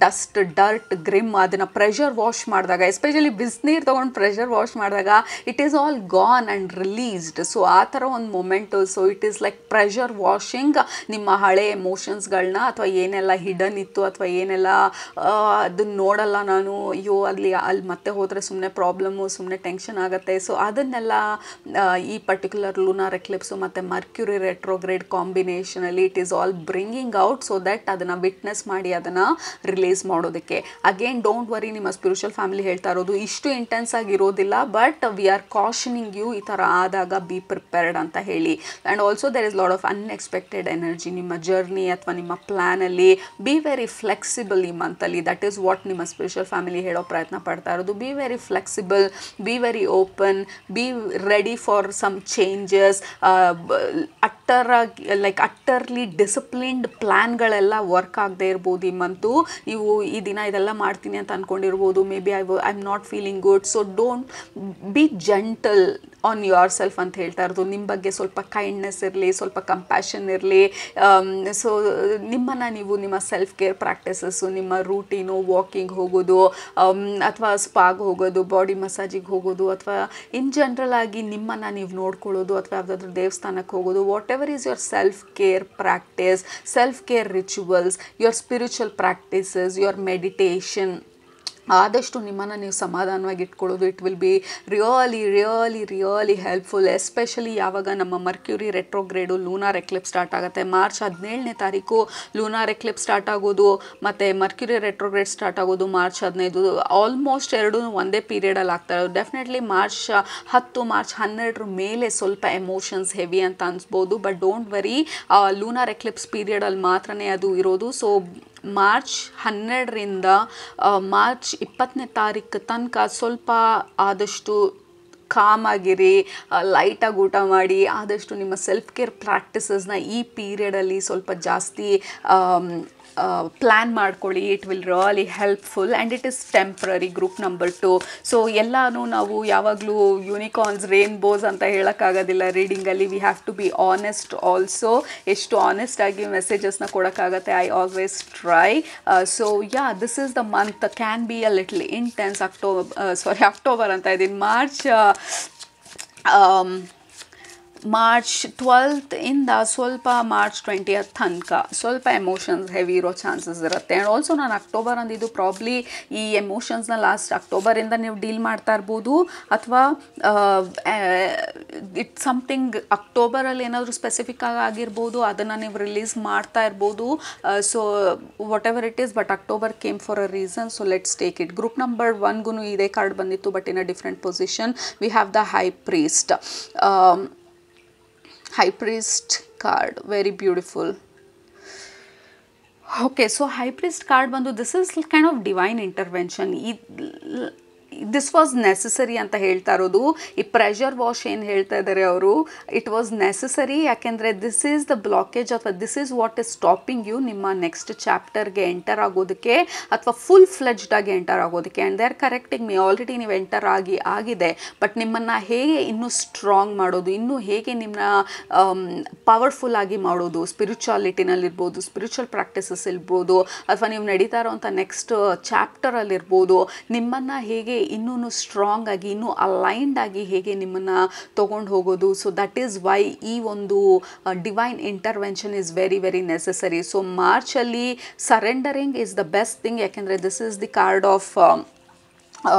ಡಸ್ಟ್, ಡರ್ಟ್, ಗ್ರಿಮ್, ಅದನ್ನು ಪ್ರೆಷರ್ ವಾಶ್ ಮಾಡಿದಾಗ, ಎಸ್ಪೆಷಲಿ ಬಿಸಿನೀರು ತೊಗೊಂಡು ಪ್ರೆಷರ್ ವಾಶ್ ಮಾಡಿದಾಗ it is all gone and released. So ಆ ಥರ ಒಂದು moment. So it is like pressure washing ನಿಮ್ಮ ಹಳೆ ಎಮೋಷನ್ಸ್ಗಳನ್ನ, ಅಥವಾ ಏನೆಲ್ಲ ಹಿಡನ್ ಇತ್ತು, ಅಥವಾ ಏನೆಲ್ಲ ಅದನ್ನ ನೋಡಲ್ಲ ನಾನು, ಅಯ್ಯೋ ಅಲ್ಲಿ ಮತ್ತೆ ಹೋದರೆ ಸುಮ್ಮನೆ ಪ್ರಾಬ್ಲಮ್ಮು, ಸುಮ್ಮನೆ ಟೆನ್ಷನ್ ಆಗುತ್ತೆ. ಸೊ ಅದನ್ನೆಲ್ಲ ಈ ಪರ್ಟಿಕ್ಯುಲರ್ ಲೂನಾರ್ ಎಕ್ಲಿಪ್ಸು ಮತ್ತು ಮರ್ಕ್ಯುರಿ ರೆಟ್ರೋಗ್ರೇಡ್ ಕಾಂಬಿನೇಷನಲ್ಲಿ it is all bringing out, so that ಅದನ್ನು ವಿಟ್ನೆಸ್ ಮಾಡಿ ಅದನ್ನು ರಿಲೀಸ್ ಮಾಡೋದಕ್ಕೆ. ಅಗೇನ್ ಡೋಂಟ್ ವರಿ, ನಿಮ್ಮ ಸ್ಪಿರಿಚುವಲ್ ಫ್ಯಾಮಿಲಿ ಹೇಳ್ತಾ ಇರೋದು ಇಷ್ಟು ಇಂಟೆನ್ಸ್ ಆಗಿರೋದಿಲ್ಲ, but we are cautioning you, ಈ ಥರ ಆದಾಗ ಬಿ ಪ್ರಿಪೇರ್ಡ್ ಅಂತ ಹೇಳಿ. And also there is lot of unexpected energy ನಿಮ್ಮ ಜರ್ನಿ ಅಥವಾ ನಿಮ್ಮ ಪ್ಲ್ಯಾನಲ್ಲಿ. ಬಿ ವೆರಿ ಫ್ಲೆಕ್ಸಿಬಲ್ ಈ ಮಂತಲ್ಲಿ, ದಟ್ ಈಸ್ ವಾಟ್ ನಿಮ್ಮ ಸ್ಪಿರಿಚುವಲ್ ಫ್ಯಾಮಿಲಿ ಹೇಳೋ ಪ್ರಯತ್ನ ಪಡ್ತಾ ಇರೋದು. Be very flexible, be very open, be ready for some changes. Utterly disciplined ಪ್ಲ್ಯಾನ್ಗಳೆಲ್ಲ ವರ್ಕ್ ಆಗದೆ ಇರ್ಬೋದು ಈ ಮಂತು. ನೀವು ಈ ದಿನ ಇದೆಲ್ಲ ಮಾಡ್ತೀನಿ ಅಂತ ಅಂದ್ಕೊಂಡಿರ್ಬೋದು, maybe I am not feeling good. So don't be gentle on yourself ಅಂತ ಹೇಳ್ತಾ ಇರೋದು. ನಿಮ್ಮ ಬಗ್ಗೆ ಸ್ವಲ್ಪ ಕೈಂಡ್ನೆಸ್ ಇರಲಿ, ಸ್ವಲ್ಪ ಕಂಪ್ಯಾಷನ್ ಇರಲಿ. ಸೊ ನಿಮ್ಮನ್ನು ನೀವು ನಿಮ್ಮ ಸೆಲ್ಫ್ ಕೇರ್ ಪ್ರಾಕ್ಟೀಸಸ್ಸು, ನಿಮ್ಮ ರೂಟೀನು, ವಾಕಿಂಗ್ ಹೋಗೋದು, ಅಥವಾ ಸ್ಪಾಗ್ ಹೋಗೋದು, ಬಾಡಿ ಮಸಾಜಿಗೆ ಹೋಗೋದು, ಅಥವಾ ಇನ್ ಜನರಲ್ ಆಗಿ ನಿಮ್ಮನ್ನು ನೀವು ನೋಡ್ಕೊಳ್ಳೋದು, ಅಥವಾ ಯಾವುದಾದ್ರೂ ದೇವಸ್ಥಾನಕ್ಕೆ ಹೋಗೋದು, what ever is your self care practice, self care rituals, your spiritual practices, your meditation, ಆದಷ್ಟು ನಿಮ್ಮನ್ನು ನೀವು ಸಮಾಧಾನವಾಗಿ ಇಟ್ಕೊಳ್ಳೋದು. It will be really really really helpful. Especially ಯಾವಾಗ ನಮ್ಮ ಮರ್ಕ್ಯೂರಿ ರೆಟ್ರೋಗ್ರೇಡು ಲೂನಾರ್ ಎಕ್ಲಿಪ್ಸ್ ಸ್ಟಾರ್ಟ್ ಆಗುತ್ತೆ. ಮಾರ್ಚ್ 17ನೇ ತಾರೀಕು ಲೂನಾರ್ ಎಕ್ಲಿಪ್ಸ್ ಸ್ಟಾರ್ಟ್ ಆಗೋದು, ಮತ್ತು ಮರ್ಕ್ಯೂರಿ ರೆಟ್ರೋಗ್ರೇಡ್ ಸ್ಟಾರ್ಟ್ ಆಗೋದು ಮಾರ್ಚ್ 15. ಆಲ್ಮೋಸ್ಟ್ ಎರಡೂ ಒಂದೇ ಪೀರಿಯಡಲ್ಲಿ ಆಗ್ತಾ ಇರೋದು. ಡೆಫಿನೆಟ್ಲಿ ಮಾರ್ಚ್ 10, ಮಾರ್ಚ್ 12 ಮೇಲೆ ಸ್ವಲ್ಪ ಎಮೋಷನ್ಸ್ ಹೆವಿ ಅಂತ ಅನಿಸ್ಬೋದು, but don't worry, lunar eclipse ಪೀರಿಯಡಲ್ಲಿ ಮಾತ್ರನೇ ಅದು ಇರೋದು. ಸೊ ಮಾರ್ಚ್ 12ರಿಂದ ಮಾರ್ಚ್ 20ನೇ ತಾರೀಕು ತನಕ ಸ್ವಲ್ಪ ಆದಷ್ಟು ಕಾಮಾಗಿರಿ, ಲೈಟಾಗಿ ಊಟ ಮಾಡಿ, ಆದಷ್ಟು ನಿಮ್ಮ ಸೆಲ್ಫ್ ಕೇರ್ ಪ್ರಾಕ್ಟೀಸಸ್ನ ಈ ಪೀರಿಯಡಲ್ಲಿ ಸ್ವಲ್ಪ ಜಾಸ್ತಿ ಪ್ಲ್ಯಾನ್ ಮಾಡ್ಕೊಳ್ಳಿ. It will really helpful and it is temporary. Group number 2. So ಎಲ್ಲನೂ ನಾವು ಯಾವಾಗಲೂ ಯೂನಿಕಾರ್ನ್ಸ್, ರೇನ್ಬೋಸ್ ಅಂತ ಹೇಳೋಕ್ಕಾಗೋದಿಲ್ಲ ರೀಡಿಂಗಲ್ಲಿ. We have to be honest also. ಎಷ್ಟು ಆನೆಸ್ಟಾಗಿ ಮೆಸೇಜಸ್ನ ಕೊಡೋಕ್ಕಾಗತ್ತೆ, I always try. So yeah, this is the month. Can be a little intense. October ಅಂತ ಇದ್ದೀನಿ, ಮಾರ್ಚ್ 12th ಇಂದ ಸ್ವಲ್ಪ ಮಾರ್ಚ್ 20th ತನಕ ಸ್ವಲ್ಪ ಎಮೋಷನ್ಸ್ ಹೆವಿ ಇರೋ ಚಾನ್ಸಸ್ ಇರುತ್ತೆ. ಆ್ಯಂಡ್ ಆಲ್ಸೋ ನಾನು ಅಕ್ಟೋಬರ್ ಅಂದಿದ್ದು ಪ್ರಾಬ್ಲಿ ಈ ಎಮೋಷನ್ಸ್ನ ಲಾಸ್ಟ್ ಅಕ್ಟೋಬರಿಂದ ನೀವು ಡೀಲ್ ಮಾಡ್ತಾ ಇರ್ಬೋದು, ಅಥವಾ ಇಟ್ ಸಮಥಿಂಗ್ ಅಕ್ಟೋಬರಲ್ಲಿ ಏನಾದರೂ ಸ್ಪೆಸಿಫಿಕ್ ಆಗಿರ್ಬೋದು, ಅದನ್ನು ನೀವು ರಿಲೀಸ್ ಮಾಡ್ತಾ ಇರ್ಬೋದು. So whatever it is, but October came for a reason. So let's take it. Group number 1ಗೂ ಇದೇ ಕಾರ್ಡ್ ಬಂದಿತ್ತು, but in a different position. We have the high priest. High Priest card, very beautiful. Okay, so High Priest card ಬಂದು, this is kind of divine intervention. This was necessary ಅಂತ ಹೇಳ್ತಾ ಇರೋದು. ಈ ಪ್ರೆಷರ್ ವಾಶ್ ಏನು ಹೇಳ್ತಾ ಇದ್ದಾರೆ ಅವರು, ಇಟ್ ವಾಸ್ ನೆಸಸರಿ. ಯಾಕೆಂದರೆ ದಿಸ್ ಈಸ್ ದ ಬ್ಲಾಕೇಜ್ ಅಥವಾ this is what is stopping you ನಿಮ್ಮ ನೆಕ್ಸ್ಟ್ ಚಾಪ್ಟರ್ಗೆ ಎಂಟರ್ ಆಗೋದಕ್ಕೆ ಅಥವಾ ಫುಲ್ ಫ್ಲೆಜ್ಡ್ ಆಗಿ ಎಂಟರ್ ಆಗೋದಕ್ಕೆ. And they are correcting me, already ನೀವು ಎಂಟರ್ ಆಗಿದೆ, ಬಟ್ ನಿಮ್ಮನ್ನು ಹೇಗೆ ಇನ್ನೂ ಸ್ಟ್ರಾಂಗ್ ಮಾಡೋದು, ಇನ್ನೂ ಹೇಗೆ ನಿಮ್ಮನ್ನ ಪವರ್ಫುಲ್ ಆಗಿ ಮಾಡೋದು, ಸ್ಪಿರಿಚುಯಾಲಿಟಿನಲ್ಲಿರ್ಬೋದು, ಸ್ಪಿರಿಚುವಲ್ ಪ್ರಾಕ್ಟೀಸಸ್ ಇರ್ಬೋದು, ಅಥವಾ ನೀವು ನಡೀತಾ ಇರೋವಂಥ ನೆಕ್ಸ್ಟ್ ಚಾಪ್ಟರಲ್ಲಿರ್ಬೋದು, ನಿಮ್ಮನ್ನು ಹೇಗೆ ಇನ್ನೂ ಸ್ಟ್ರಾಂಗ್ ಆಗಿ ಇನ್ನೂ ಅಲೈನ್ಡ್ ಆಗಿ ಹೇಗೆ ನಿಮ್ಮನ್ನು ತೊಗೊಂಡು ಹೋಗೋದು. ಸೊ ದಟ್ ಈಸ್ ವೈ ಈ ಒಂದು divine intervention is very very necessary. So ಮಾರ್ಚಲ್ಲಿ surrendering is the best thing. ಯಾಕೆಂದರೆ this is the card of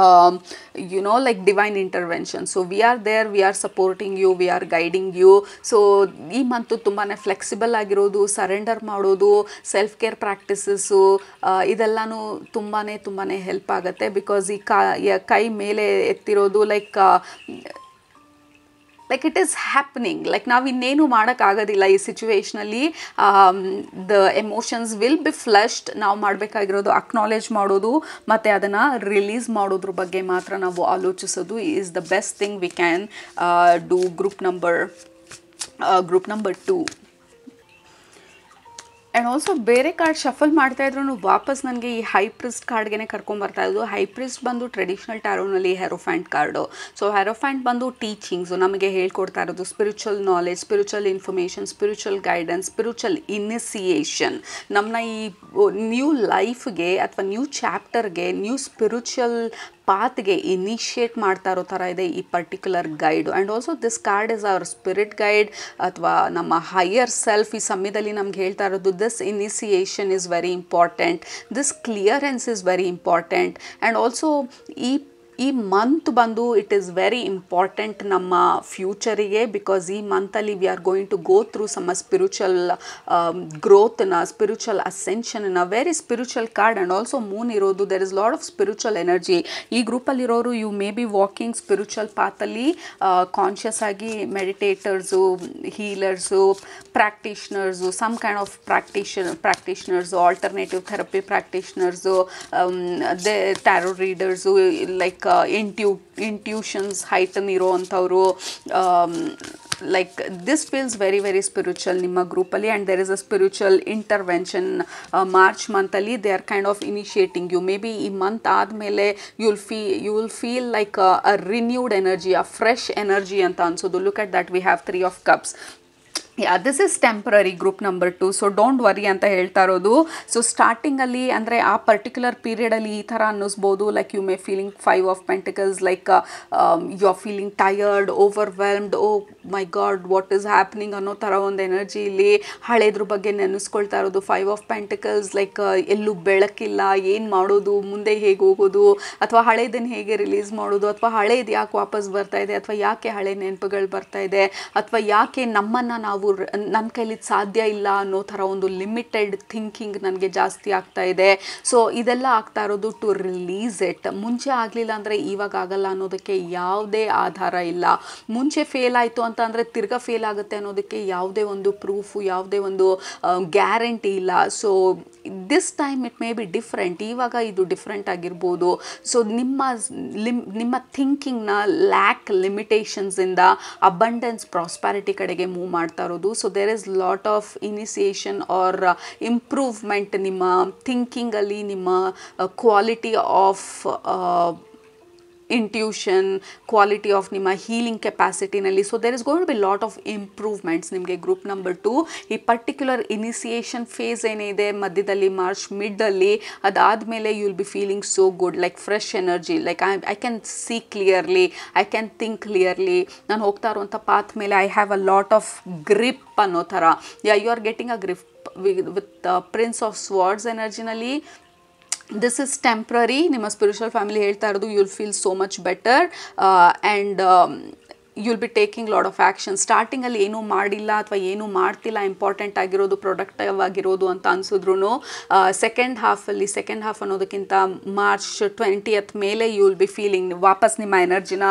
like divine intervention. So we are there, we are supporting you, we are guiding you. So ಈ ಮಂತು ತುಂಬಾ ಫ್ಲೆಕ್ಸಿಬಲ್ ಆಗಿರೋದು, ಸರೆಂಡರ್ ಮಾಡೋದು, ಸೆಲ್ಫ್ ಕೇರ್ ಪ್ರಾಕ್ಟೀಸಸ್ಸು ಇದೆಲ್ಲನೂ ತುಂಬಾ ಹೆಲ್ಪ್ ಆಗುತ್ತೆ. ಬಿಕಾಸ್ ಈ ಕೈ ಮೇಲೆ ಎತ್ತಿರೋದು like it is happening, like ನಾವು ಇನ್ನೇನು ಮಾಡೋಕ್ಕಾಗೋದಿಲ್ಲ ಈ ಸಿಚುವೇಷ್ನಲ್ಲಿ. The emotions will be flushed. ನಾವು ಮಾಡಬೇಕಾಗಿರೋದು ಅಕ್ನಾಲೇಜ್ ಮಾಡೋದು ಮತ್ತು ಅದನ್ನು ರಿಲೀಸ್ ಮಾಡೋದ್ರ ಬಗ್ಗೆ ಮಾತ್ರ ನಾವು ಆಲೋಚಿಸೋದು is the best thing we can do. Group number 2. And also ಬೇರೆ ಕಾರ್ಡ್ ಶಫಲ್ ಮಾಡ್ತಾಯಿದ್ರು ವಾಪಸ್ ನನಗೆ ಈ ಹೈ ಪ್ರಿಸ್ಟ್ ಕಾರ್ಡ್ಗೆ ಕರ್ಕೊಂಬರ್ತಾ ಇದ್ದು. ಹೈ ಪ್ರಿಸ್ಟ್ ಬಂದು ಟ್ರೆಡಿಷ್ನಲ್ ಟ್ಯಾರೋನಲ್ಲಿ ಹೆರೋಫ್ಯಾಂಟ್ ಕಾರ್ಡು. ಸೊ ಹೆರೋಫ್ಯಾಂಟ್ ಬಂದು ಟೀಚಿಂಗ್ಸು, ನಮಗೆ ಹೇಳ್ಕೊಡ್ತಾ ಇರೋದು spiritual knowledge, spiritual information, spiritual guidance, spiritual initiation. ನಮ್ಮನ್ನ ಈ ನ್ಯೂ ಲೈಫ್ಗೆ ಅಥವಾ ನ್ಯೂ ಚಾಪ್ಟರ್ಗೆ, ನ್ಯೂ ಸ್ಪಿರಿಚುವಲ್ ಪಾತ್ಗೆ ಇನಿಷಿಯೇಟ್ ಮಾಡ್ತಾ ಇರೋ ಥರ ಇದೆ ಈ particular guide. And also this card is our spirit guide ಅಥವಾ ನಮ್ಮ ಹೈಯರ್ ಸೆಲ್ಫ್ ಈ ಸಮಯದಲ್ಲಿ ನಮ್ಗೆ ಹೇಳ್ತಾ ಇರೋದು this initiation is very important, this clearance is very important. And also ಈ ಮಂತ್ ಬಂದು ಇಟ್ ಈಸ್ ವೆರಿ ಇಂಪಾರ್ಟೆಂಟ್ ನಮ್ಮ ಫ್ಯೂಚರಿಗೆ. ಬಿಕಾಸ್ ಈ ಮಂತಲ್ಲಿ we are going to go through some spiritual ಗ್ರೋತ್ನ, ಸ್ಪಿರಿಚುವಲ್ ಅಸೆನ್ಷನ್ನ, very spiritual card. And also moon ಇರೋದು, there is lot of spiritual energy. ಈ ಗ್ರೂಪಲ್ಲಿರೋರು you May be walking spiritual ಪಾತಲ್ಲಿ ಕಾನ್ಷಿಯಸ್ ಆಗಿ meditators, healers, practitioners, some kind of practitioners, alternative therapy practitioners, tarot readers, like intuitions heighten ಇರೋ ಅಂಥವರು. Like this feels very very spiritual ನಿಮ್ಮ ಗ್ರೂಪಲ್ಲಿ. And there is a spiritual intervention March ಮಂತಲ್ಲಿ. They are kind of initiating you. May be ಈ ಮಂತ್ ಆದಮೇಲೆ you will feel like a renewed energy, a fresh energy ಅಂತ ಅನ್ಸೋದು. Look at that, we have 3 of Cups. This is temporary group number 2. So don't worry ಅಂತ ಹೇಳ್ತಾ ಇರೋದು. ಸೊ ಸ್ಟಾರ್ಟಿಂಗಲ್ಲಿ ಅಂದರೆ ಆ ಪರ್ಟಿಕ್ಯುಲರ್ ಪೀರಿಯಡಲ್ಲಿ ಈ ಥರ ಅನ್ನಿಸ್ಬೋದು. Like you may feeling 5 of Pentacles, like you are feeling tired, overwhelmed, oh my god what is happening ಅನ್ನೋ ಥರ ಒಂದು ಎನರ್ಜಿ ಇಲ್ಲಿ ಹಳೇದ್ರ ಬಗ್ಗೆ ನೆನೆಸ್ಕೊಳ್ತಾ ಇರೋದು. 5 of Pentacles, ಲೈಕ್ ಎಲ್ಲೂ ಬೆಳಕಿಲ್ಲ, ಏನು ಮಾಡೋದು, ಮುಂದೆ ಹೇಗೆ ಹೋಗೋದು, ಅಥವಾ ಹಳೇದನ್ನು ಹೇಗೆ ರಿಲೀಸ್ ಮಾಡೋದು, ಅಥವಾ ಹಳೇದು ಯಾಕೆ ವಾಪಸ್ ಬರ್ತಾ ಇದೆ, ಅಥವಾ ಯಾಕೆ ಹಳೆ ನೆನಪುಗಳು ಬರ್ತಾ ಇದೆ, ಅಥವಾ ಯಾಕೆ ನಮ್ಮನ್ನು ನಾವು ನನ್ನ ಕೈಲಿ ಸಾಧ್ಯ ಇಲ್ಲ ಅನ್ನೋ ಥರ ಒಂದು ಲಿಮಿಟೆಡ್ ಥಿಂಕಿಂಗ್ ನನಗೆ ಜಾಸ್ತಿ ಆಗ್ತಾ ಇದೆ. ಸೊ ಇದೆಲ್ಲ ಆಗ್ತಾ ಇರೋದು ಟು ರಿಲೀಸ್ ಇಟ್. ಮುಂಚೆ ಆಗಲಿಲ್ಲ ಅಂದರೆ ಇವಾಗ ಆಗಲ್ಲ ಅನ್ನೋದಕ್ಕೆ ಯಾವುದೇ ಆಧಾರ ಇಲ್ಲ. ಮುಂಚೆ ಫೇಲ್ ಆಯಿತು ಅಂತ ಅಂದರೆ ತಿರ್ಗಾ ಫೇಲ್ ಆಗುತ್ತೆ ಅನ್ನೋದಕ್ಕೆ ಯಾವುದೇ ಒಂದು ಪ್ರೂಫು, ಯಾವುದೇ ಒಂದು ಗ್ಯಾರಂಟಿ ಇಲ್ಲ. So this time it may be different. ಇವಾಗ ಇದು ಡಿಫ್ರೆಂಟ್ ಆಗಿರ್ಬೋದು. ಸೊ ನಿಮ್ಮ ಥಿಂಕಿಂಗ್ನ ಲ್ಯಾಕ್ ಲಿಮಿಟೇಷನ್ಸಿಂದ ಅಬಂಡೆನ್ಸ್, ಪ್ರಾಸ್ಪ್ಯಾರಿಟಿ ಕಡೆಗೆ ಮೂವ್ ಮಾಡ್ತಾ ಇರೋದು. So there is lot of initiation or improvement ನಿಮ್ಮ ಥಿಂಕಿಂಗಲ್ಲಿ, ನಿಮ್ಮ quality of intuition, quality of ನಿಮ್ಮ ಹೀಲಿಂಗ್ ಕೆಪಾಸಿಟಿನಲ್ಲಿ. So there is going to be lot of improvements ನಿಮಗೆ ಗ್ರೂಪ್ ನಂಬರ್ 2. ಈ ಪರ್ಟಿಕ್ಯುಲರ್ ಇನಿಸಿಯೇಷನ್ ಫೇಸ್ ಏನಿದೆ ಮಧ್ಯದಲ್ಲಿ ಮಾರ್ಚ್ ಮಿಡ್ಡಲ್ಲಿ, ಅದಾದಮೇಲೆ you will be feeling so good, like fresh energy, like I can see clearly, I can think clearly. ನಾನು ಹೋಗ್ತಾ ಇರುವಂಥ ಪಾತ್ ಮೇಲೆ I have a lot of grip ಅನ್ನೋ ಥರ. You are getting a grip with prince of swords ಎನರ್ಜಿನಲ್ಲಿ. This is temporary. ನಿಮ್ಮ ಸ್ಪಿರಿಚುವಲ್ ಫ್ಯಾಮಿಲಿ ಹೇಳ್ತಾ ಇರೋದು you will feel so much better. And you will be taking lot of action. ಸ್ಟಾರ್ಟಿಂಗಲ್ಲಿ ಏನೂ ಮಾಡಿಲ್ಲ ಅಥವಾ ಏನೂ ಮಾಡ್ತಿಲ್ಲ, ಇಂಪಾರ್ಟೆಂಟ್ ಆಗಿರೋದು ಪ್ರೊಡಕ್ಟಿವ್ ಆಗಿರೋದು ಅಂತ ಅನ್ಸಿದ್ರು ಸೆಕೆಂಡ್ ಹಾಫ್ ಅನ್ನೋದಕ್ಕಿಂತ ಮಾರ್ಚ್ 20th ಮೇಲೆ ಯು ವಿಲ್ ಬಿ ಫೀಲಿಂಗ್ ವಾಪಸ್ ನಿಮ್ಮ ಎನರ್ಜಿನ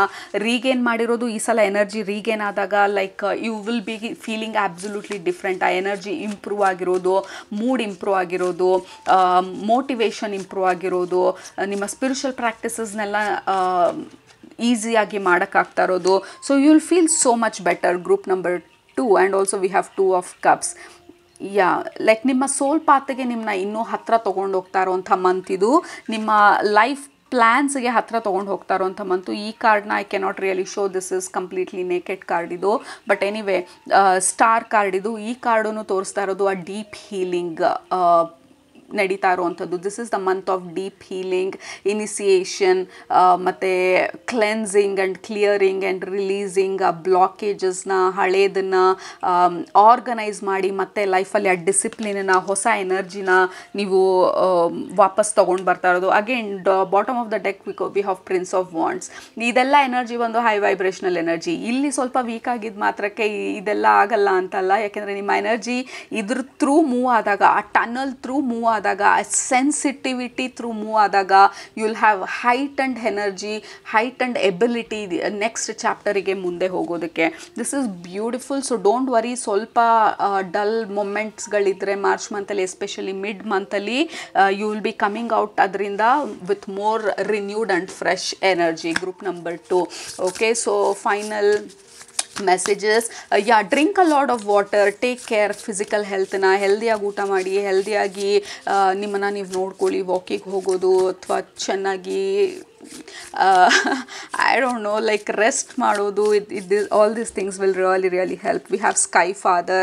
ರೀಗೇನ್ ಮಾಡಿರೋದು. ಈ ಸಲ ಎನರ್ಜಿ ರೀಗೇನ್ ಆದಾಗ like you will be feeling absolutely different. ಆ ಎನರ್ಜಿ ಇಂಪ್ರೂವ್ ಆಗಿರೋದು, ಮೂಡ್ ಇಂಪ್ರೂವ್ ಆಗಿರೋದು, ಮೋಟಿವೇಶನ್ ಇಂಪ್ರೂವ್ ಆಗಿರೋದು, ನಿಮ್ಮ ಸ್ಪಿರಿಚುವಲ್ ಪ್ರಾಕ್ಟೀಸಸ್ನೆಲ್ಲ ಈಸಿಯಾಗಿ ಮಾಡೋಕ್ಕಾಗ್ತಾ ಇರೋದು. So you will feel so much better. Group number 2 and also we have 2 of Cups. Like ನಿಮ್ಮ ಸೋಲ್ ಪಾತ್ಗೆ ನಿಮ್ಮನ್ನ ಇನ್ನೂ ಹತ್ತಿರ ತೊಗೊಂಡು ಹೋಗ್ತಾ ಇರೋವಂಥ ಮಂತ್ ಇದು. ನಿಮ್ಮ ಲೈಫ್ ಪ್ಲ್ಯಾನ್ಸ್ಗೆ ಹತ್ತಿರ ತೊಗೊಂಡು ಹೋಗ್ತಾ ಇರೋವಂಥ ಮಂತು. ಈ ಕಾರ್ಡ್ನ I cannot really show, this is completely naked card ಇದು. ಬಟ್ ಎನಿವೇ ಸ್ಟಾರ್ ಕಾರ್ಡ್ ಇದು. ಈ ಕಾರ್ಡನ್ನು ತೋರಿಸ್ತಾ ಇರೋದು ಆ ಡೀಪ್ ಹೀಲಿಂಗ್ ನಡೀತಾ ಇರುವಂಥದ್ದು. This is the month of deep healing, initiation ಮತ್ತು cleansing and clearing and releasing ಆ ಬ್ಲಾಕೇಜಸ್ನ, ಹಳೇದನ್ನು ಆರ್ಗನೈಸ್ ಮಾಡಿ ಮತ್ತೆ ಲೈಫಲ್ಲಿ ಆ ಡಿಸಿಪ್ಲಿನನ್ನು, ಹೊಸ ಎನರ್ಜಿನ ನೀವು ವಾಪಸ್ ತೊಗೊಂಡು ಬರ್ತಾ ಇರೋದು. Again bottom of the deck we have prince of wands. ಇದೆಲ್ಲ ಎನರ್ಜಿ ಒಂದು ಹೈ ವೈಬ್ರೇಷನಲ್ ಎನರ್ಜಿ. ಇಲ್ಲಿ ಸ್ವಲ್ಪ ವೀಕ್ ಆಗಿದ್ದ ಮಾತ್ರಕ್ಕೆ ಇದೆಲ್ಲ ಆಗಲ್ಲ ಅಂತಲ್ಲ. ಯಾಕೆಂದರೆ ನಿಮ್ಮ ಎನರ್ಜಿ ಇದ್ರ ಥ್ರೂ ಮೂವ್ ಆದಾಗ, ಆ ಟನಲ್ ಥ್ರೂ ಮೂವ್ ಆದಾಗ, ಆ ಸೆನ್ಸಿಟಿವಿಟಿ ಥ್ರೂ ಮೂವ್ ಆದಾಗ you will have height and energy, height and ability next ಚಾಪ್ಟರಿಗೆ ಮುಂದೆ ಹೋಗೋದಕ್ಕೆ. This is beautiful. So don't worry. ಸ್ವಲ್ಪ ಡಲ್ ಮೊಮೆಂಟ್ಸ್ಗಳಿದ್ರೆ ಮಾರ್ಚ್ ಮಂತಲ್ಲಿ, ಎಸ್ಪೆಷಲಿ ಮಿಡ್ ಮಂತಲ್ಲಿ, you will be coming out ಅದರಿಂದ with more renewed and fresh energy. Group number 2. Okay, so final messages. Drink a lot of water, take care physical ಹೆಲ್ತ್ನ, ಹೆಲ್ದಿಯಾಗಿ ಊಟ ಮಾಡಿ, ಹೆಲ್ದಿಯಾಗಿ ನಿಮ್ಮನ್ನು ನೀವು ನೋಡ್ಕೊಳ್ಳಿ. ವಾಕಿಂಗ್ ಹೋಗೋದು ಅಥವಾ ಚೆನ್ನಾಗಿ I don't know, like rest ಮಾಡೋದು, all these things will really help. We have Sky Father,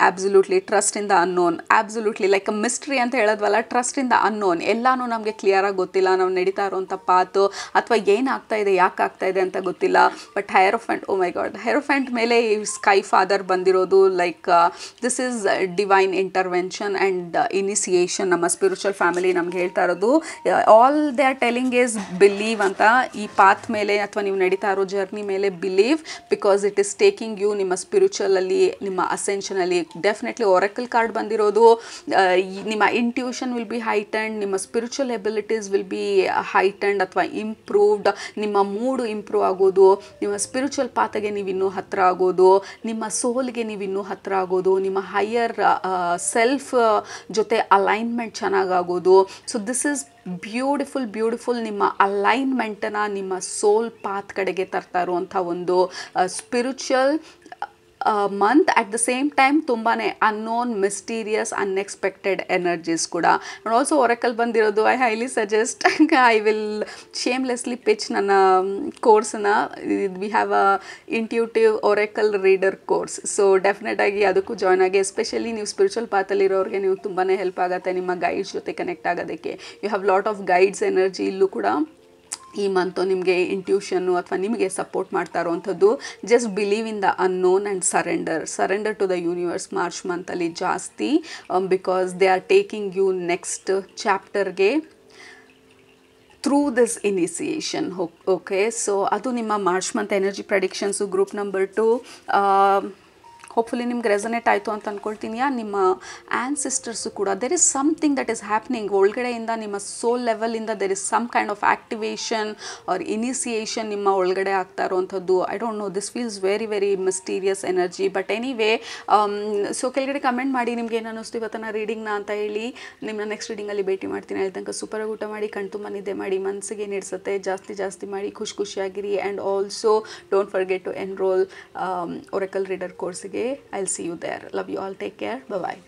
absolutely trust in the unknown, absolutely like a mystery ಅಂತ ಹೇಳೋದ್ವಲ್ಲ, ಟ್ರಸ್ಟ್ ಇನ್ ದ ಅನ್ನೋನ್. ಎಲ್ಲಾನು ನಮಗೆ ಕ್ಲಿಯರಾಗಿ ಗೊತ್ತಿಲ್ಲ, ನಾವು ನಡೀತಾ ಇರೋಂಥ ಪಾತು ಅಥವಾ ಏನಾಗ್ತಾ ಇದೆ, ಯಾಕೆ ಆಗ್ತಾ ಇದೆ ಅಂತ ಗೊತ್ತಿಲ್ಲ. ಬಟ್ ಹೈರೋಫೆಂಟ್, ಓ ಮೈ ಗಾಡ್, ಹೈರೋಫೆಂಟ್ ಮೇಲೆ ಸ್ಕೈ ಫಾದರ್ ಬಂದಿರೋದು. Like this is divine intervention and initiation. ನಮ್ಮ ಸ್ಪಿರಿಚುವಲ್ ಫ್ಯಾಮಿಲಿ ನಮ್ಗೆ ಹೇಳ್ತಾ ಇರೋದು, all they are telling is believe ಅಂತ. ಈ ಪಾತ್ ಮೇಲೆ ಅಥವಾ ನೀವು ನಡೀತಾ ಇರೋ ಜರ್ನಿ ಮೇಲೆ believe, because it is taking you ನಿಮ್ಮ ಸ್ಪಿರಿಚುವಲಲ್ಲಿ, ನಿಮ್ಮ ಅಸೆನ್ಷನಲ್ಲಿ. ಡೆಫಿನೆಟ್ಲಿ ಒರಕಲ್ ಕಾರ್ಡ್ ಬಂದಿರೋದು, ನಿಮ್ಮ ಇಂಟ್ಯೂಷನ್ ವಿಲ್ ಬಿ ಹೈಟೆಂಡ್, ನಿಮ್ಮ ಸ್ಪಿರಿಚುವಲ್ ಎಬಿಲಿಟೀಸ್ ವಿಲ್ ಬಿ ಹೈಟೆಂಡ್ ಅಥವಾ ಇಂಪ್ರೂವ್ಡ್, ನಿಮ್ಮ ಮೂಡು ಇಂಪ್ರೂವ್ ಆಗೋದು, ನಿಮ್ಮ ಸ್ಪಿರಿಚುವಲ್ ಪಾತ್ಗೆ ನೀವು ಇನ್ನೂ ಹತ್ತಿರ ಆಗೋದು, ನಿಮ್ಮ ಸೋಲ್ಗೆ ನೀವು ಇನ್ನೂ ಹತ್ತಿರ ಆಗೋದು, ನಿಮ್ಮ ಹೈಯರ್ ಸೆಲ್ಫ್ ಜೊತೆ ಅಲೈನ್ಮೆಂಟ್ ಚೆನ್ನಾಗಾಗೋದು. So this is beautiful. ನಿಮ್ಮ ಅಲೈನ್ಮೆಂಟನ್ನು ನಿಮ್ಮ ಸೋಲ್ ಪಾತ್ ಕಡೆಗೆ ತರ್ತಾ ಇರುವಂಥ ಒಂದು spiritual month. At the same time ತುಂಬಾ ಅನ್ನೋನ್, ಮಿಸ್ಟೀರಿಯಸ್, ಅನ್ಎಕ್ಸ್ಪೆಕ್ಟೆಡ್ ಎನರ್ಜೀಸ್ ಕೂಡ. ಆ್ಯಂಡ್ ಆಲ್ಸೋ ಒರಕಲ್ ಬಂದಿರೋದು, I highly suggest, I will shamelessly pitch ನನ್ನ ಕೋರ್ಸನ್ನ. We have a intuitive oracle reader course. So ಡೆಫಿನೆಟಾಗಿ ಅದಕ್ಕೂ ಜಾಯ್ನ್ ಆಗಿ, ಎಸ್ಪೆಷಲಿ ನೀವು ಸ್ಪಿರಿಚುವಲ್ ಪಾತಲ್ಲಿರೋರಿಗೆ ನೀವು ತುಂಬಾ ಹೆಲ್ಪ್ ಆಗುತ್ತೆ ನಿಮ್ಮ ಗೈಡ್ಸ್ ಜೊತೆ ಕನೆಕ್ಟ್ ಆಗೋದಕ್ಕೆ. You have lot of guides energy ಇಲ್ಲೂ ಕೂಡ. ಈ ಮಂತು ನಿಮಗೆ ಇಂಟ್ಯೂಷನ್ನು ಅಥವಾ ನಿಮಗೆ ಸಪೋರ್ಟ್ ಮಾಡ್ತಾ ಇರೋವಂಥದ್ದು. Just believe in the unknown and surrender to the universe March ಮಂತಲ್ಲಿ ಜಾಸ್ತಿ, because they are taking you next ಚಾಪ್ಟರ್ಗೆ through this initiation. Okay, so ಅದು ನಿಮ್ಮ March month energy predictions. Group number 2 hopefully ನಿಮ್ಗೆ ರೆಸನೇಟ್ ಆಯಿತು ಅಂತ ಅಂದ್ಕೊಳ್ತೀನಿ. ನಿಮ್ಮ ಆ್ಯನ್ಸಿಸ್ಟರ್ಸು ಕೂಡ there is something that is happening ಒಳಗಡೆಯಿಂದ, ನಿಮ್ಮ ಸೋಲ್ ಲೆವೆಲಿಂದ there is some kind of activation or initiation ನಿಮ್ಮ ಒಳಗಡೆ ಆಗ್ತಾ ಇರೋವಂಥದ್ದು. I don't know, this feels very mysterious energy. But anyway, so ಕೆಳಗಡೆ ಕಮೆಂಟ್ ಮಾಡಿ ನಿಮ್ಗೆ ಏನು ಅನ್ನಿಸ್ತು ಇವತ್ತನ ರೀಡಿಂಗ್ನ ಅಂತ ಹೇಳಿ. ನಿಮ್ಮನ್ನ ನೆಕ್ಸ್ಟ್ ರೀಡಿಂಗಲ್ಲಿ ಭೇಟಿ ಮಾಡ್ತೀನಿ. ಅಲ್ಲಿ ತನಕ ಸೂಪರಾಗಿ ಊಟ ಮಾಡಿ, ಕಣ್ತುಂಬ ನಿದ್ದೆ ಮಾಡಿ, ಮನಸ್ಸಿಗೆ ನೀಡಿಸುತ್ತೆ ಜಾಸ್ತಿ ಮಾಡಿ, ಖುಷಿಯಾಗಿರಿ. And also don't forget to enroll oracle reader ಕೋರ್ಸ್ಗೆ. I'll see you there. Love you all. Take care. Bye-bye.